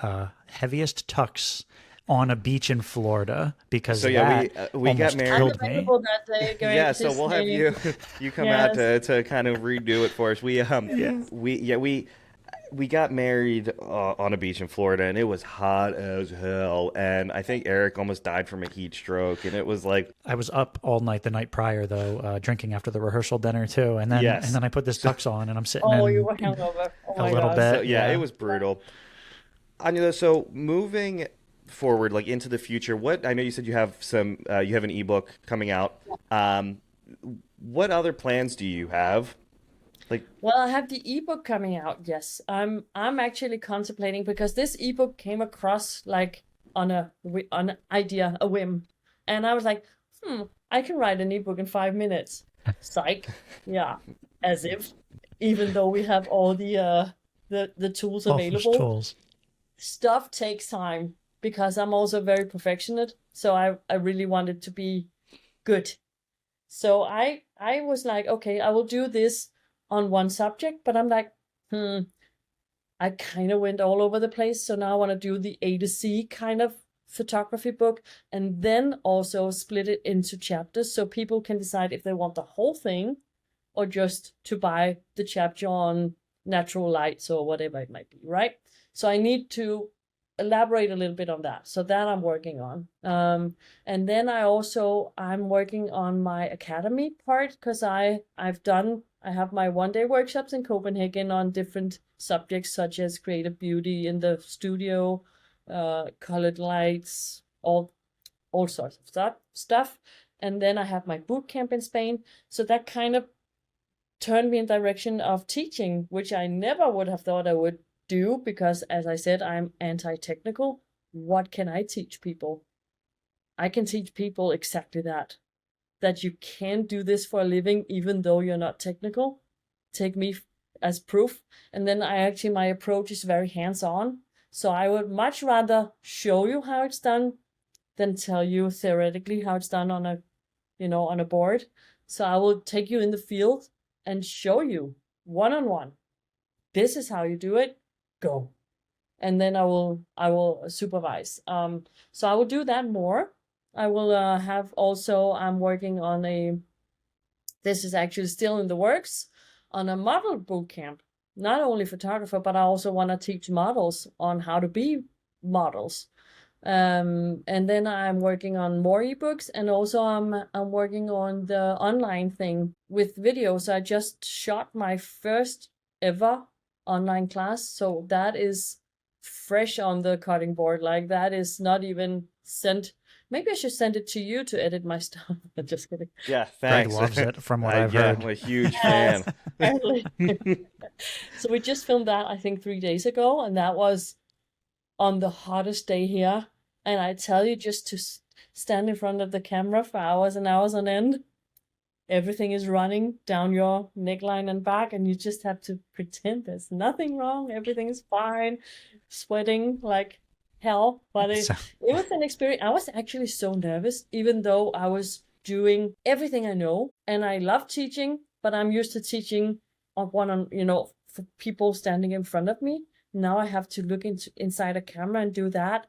Speaker 1: heaviest tux on a beach in Florida because
Speaker 3: we got married.
Speaker 2: That day,
Speaker 3: yeah, so we'll have you come out to kind of redo it for us. We got married on a beach in Florida, and it was hot as hell. And I think Eric almost died from a heat stroke. And it was like,
Speaker 1: I was up all night the night prior, though, drinking after the rehearsal dinner too. And then I put this tux on, and I'm sitting.
Speaker 2: You were hungover.
Speaker 1: A little bit.
Speaker 3: So, it was brutal. Anja, so moving forward, like into the future, I know you said you have you have an ebook coming out. What other plans do you have?
Speaker 2: Well, I have the ebook coming out. Yes, I'm actually contemplating because this ebook came across like on an idea, a whim, and I was like, I can write an ebook in 5 minutes. Psych. Yeah. as if, even though we have all the tools
Speaker 1: All those
Speaker 2: available,
Speaker 1: tools.
Speaker 2: stuff takes time because I'm also very perfectionist. So I really want it to be good. So I was like, okay, I will do this on one subject, but I'm like, I kind of went all over the place. So now I want to do the A to C kind of photography book, and then also split it into chapters so people can decide if they want the whole thing or just to buy the chapter on natural lights or whatever it might be, right? So I need to elaborate a little bit on that. So that I'm working on. And then I'm working on my academy part because I have my 1-day workshops in Copenhagen on different subjects such as creative beauty in the studio, colored lights, all sorts of stuff. And then I have my boot camp in Spain. So that kind of turned me in direction of teaching, which I never would have thought I would do because, as I said, I'm anti-technical. What can I teach people? I can teach people exactly that you can do this for a living even though you're not technical. Take me as proof. And then my approach is very hands-on. So I would much rather show you how it's done than tell you theoretically how it's done on a board. So I will take you in the field and show you one-on-one. This is how you do it. Go. And then I will supervise. So I will do that more. I will I'm working on this is actually still in the works, on a model boot camp. Not only photographer, but I also want to teach models on how to be models. And then I'm working on more ebooks, and also I'm working on the online thing with videos. I just shot my first ever online class, so that is fresh on the cutting board. Like, that is not even sent. Maybe I should send it to you to edit my stuff. I'm just kidding.
Speaker 3: Yeah,
Speaker 1: Greg
Speaker 3: thanks.
Speaker 1: loves it, from what I've
Speaker 3: Yeah,
Speaker 1: heard.
Speaker 3: I'm a huge fan.
Speaker 2: So we just filmed that, I think, 3 days ago, and that was on the hottest day here. And I tell you, just to stand in front of the camera for hours and hours on end, everything is running down your neckline and back, and you just have to pretend there's nothing wrong, everything is fine, sweating like hell. But it was an experience. I was actually so nervous, even though I was doing everything I know, and I love teaching, but I'm used to teaching for people standing in front of me. Now I have to look inside a camera and do that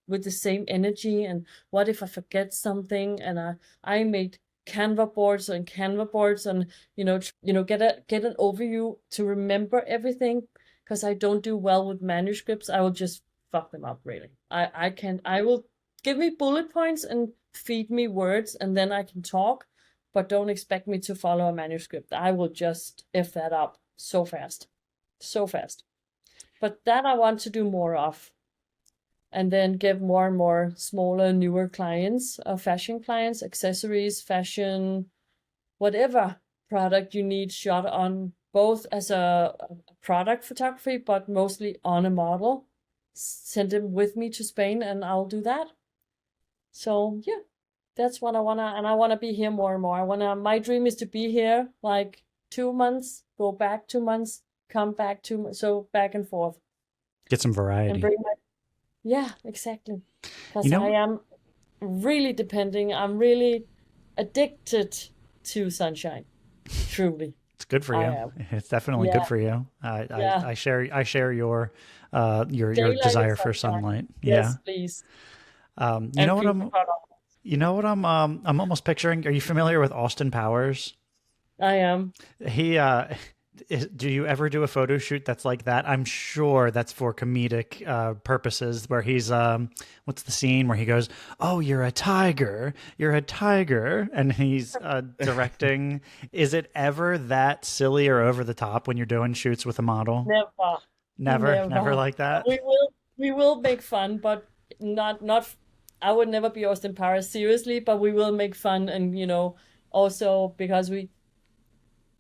Speaker 2: with the same energy. And what if I forget something? And I made Canva boards and get an overview to remember everything, because I don't do well with manuscripts. I will just fuck them up, really. I will give me bullet points and feed me words, and then I can talk, but don't expect me to follow a manuscript. I will just F that up so fast. But that I want to do more of. And then get more and more smaller, newer clients, fashion clients, accessories, fashion, whatever product you need shot on, both as a product photography, but mostly on a model. Send them with me to Spain and I'll do that. So yeah, that's what I wanna be here more and more. My dream is to be here like 2 months, go back 2 months, come back 2 months, so back and forth.
Speaker 1: Get some variety.
Speaker 2: And bring yeah, exactly. Because I am really depending. I'm really addicted to sunshine. Truly.
Speaker 1: It's good for you. It's definitely good for you. I share your desire for sunlight.
Speaker 2: Yes, please.
Speaker 1: You know what I'm almost picturing? Are you familiar with Austin Powers?
Speaker 2: I am.
Speaker 1: Do you ever do a photo shoot that's like that? I'm sure that's for comedic purposes, where he's what's the scene where he goes, "Oh, you're a tiger, and he's directing. Is it ever that silly or over the top when you're doing shoots with a model? Never like that.
Speaker 2: We will make fun, but not. I would never be Austin Powers seriously, but we will make fun, and also because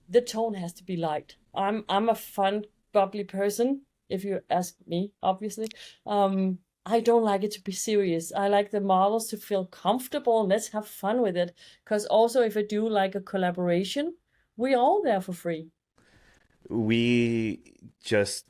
Speaker 2: the tone has to be light. I'm a fun, bubbly person, if you ask me, obviously. I don't like it to be serious. I like the models to feel comfortable and let's have fun with it. Because also if I do like a collaboration, we're all there for free.
Speaker 3: we just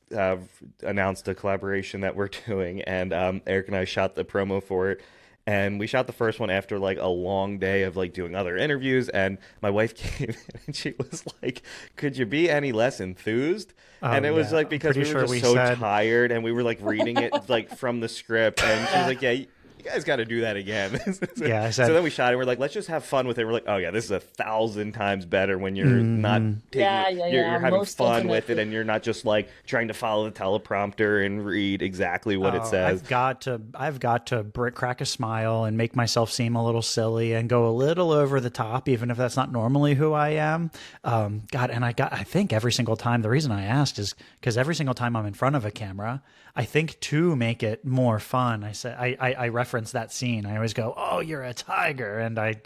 Speaker 3: announced a collaboration that we're doing, and Eric and I shot the promo for it. And we shot the first one after like a long day of like doing other interviews. And my wife came in and she was like, "Could you be any less enthused?" And it was like because we were just so tired, and we were like reading it like from the script, and she was like, "Yeah, you guys got to do that again."
Speaker 1: Yeah, I said,
Speaker 3: so then we shot it. We're like, let's just have fun with it. We're like, oh yeah, this is 1,000 times better when you're not taking you're having fun with it, and you're not just like trying to follow the teleprompter and read exactly what it says.
Speaker 1: I've got to crack a smile and make myself seem a little silly and go a little over the top, even if that's not normally who I am. I think every single time, the reason I asked is because every single time I'm in front of a camera, I think to make it more fun, I reference that scene. I always go, "Oh, you're a tiger," and then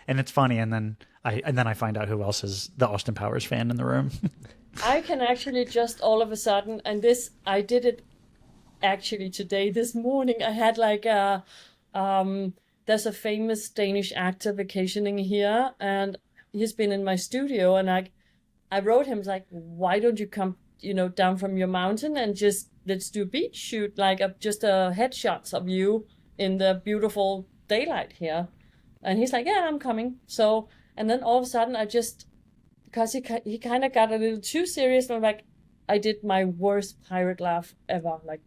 Speaker 1: it's funny, and then I find out who else is the Austin Powers fan in the room.
Speaker 2: I can actually just all of a sudden, and this I did it actually today, this morning. I had like there's a famous Danish actor vacationing here, and he's been in my studio, and I wrote him like, "Why don't you come, down from your mountain and just let's do a beach shoot, like just a headshots of you in the beautiful daylight here." And he's like, "Yeah, I'm coming." So, and then all of a sudden because he kind of got a little too serious, and like, I did my worst pirate laugh ever, like,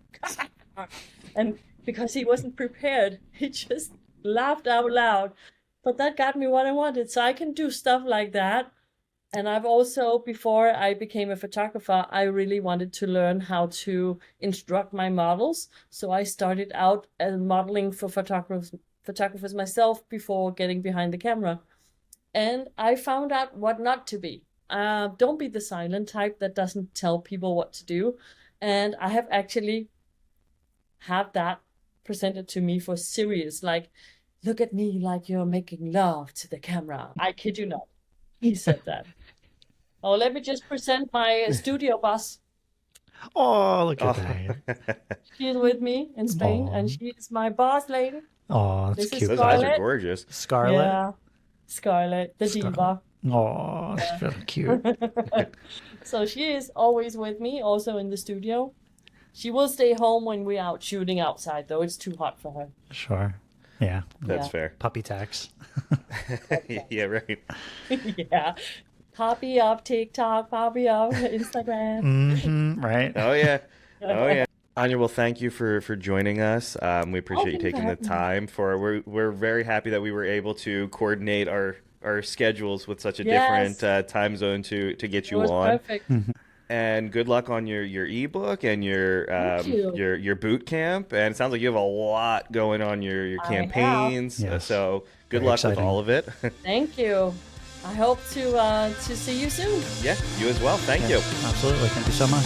Speaker 2: and because he wasn't prepared, he just laughed out loud. But that got me what I wanted, so I can do stuff like that. And I've also, before I became a photographer, I really wanted to learn how to instruct my models. So I started out modeling for photographers myself before getting behind the camera. And I found out what not to be. Don't be the silent type that doesn't tell people what to do. And I have actually had that presented to me for serious, like, "Look at me like you're making love to the camera." I kid you not. He said that. Oh, let me just present my studio boss.
Speaker 1: Oh, look at that.
Speaker 2: She's with me in Spain, and she's my boss lady.
Speaker 1: Oh, that's cute.
Speaker 3: Those eyes are gorgeous.
Speaker 1: Scarlett?
Speaker 2: Yeah, Scarlett, the diva.
Speaker 1: Oh, she's really cute.
Speaker 2: So she is always with me, also in the studio. She will stay home when we're out shooting outside, though. It's too hot for her.
Speaker 1: Sure. Yeah.
Speaker 3: That's fair.
Speaker 1: Puppy tax.
Speaker 3: Yeah, right.
Speaker 2: Yeah. Poppy up TikTok, poppy up Instagram.
Speaker 1: Right.
Speaker 3: Oh, yeah. Oh, yeah. Anja, well, thank you for joining us. We appreciate you taking the time. We're very happy that we were able to coordinate our schedules with such a different time zone to get you on.
Speaker 2: Perfect.
Speaker 3: And good luck on your ebook and your boot camp. And it sounds like you have a lot going on your campaigns.
Speaker 1: Yes.
Speaker 3: So good
Speaker 1: Very
Speaker 3: luck
Speaker 1: exciting.
Speaker 3: with all of it.
Speaker 2: Thank you. I hope to see you soon.
Speaker 3: Yeah, you as well. Thank you.
Speaker 1: Absolutely. Thank you so much.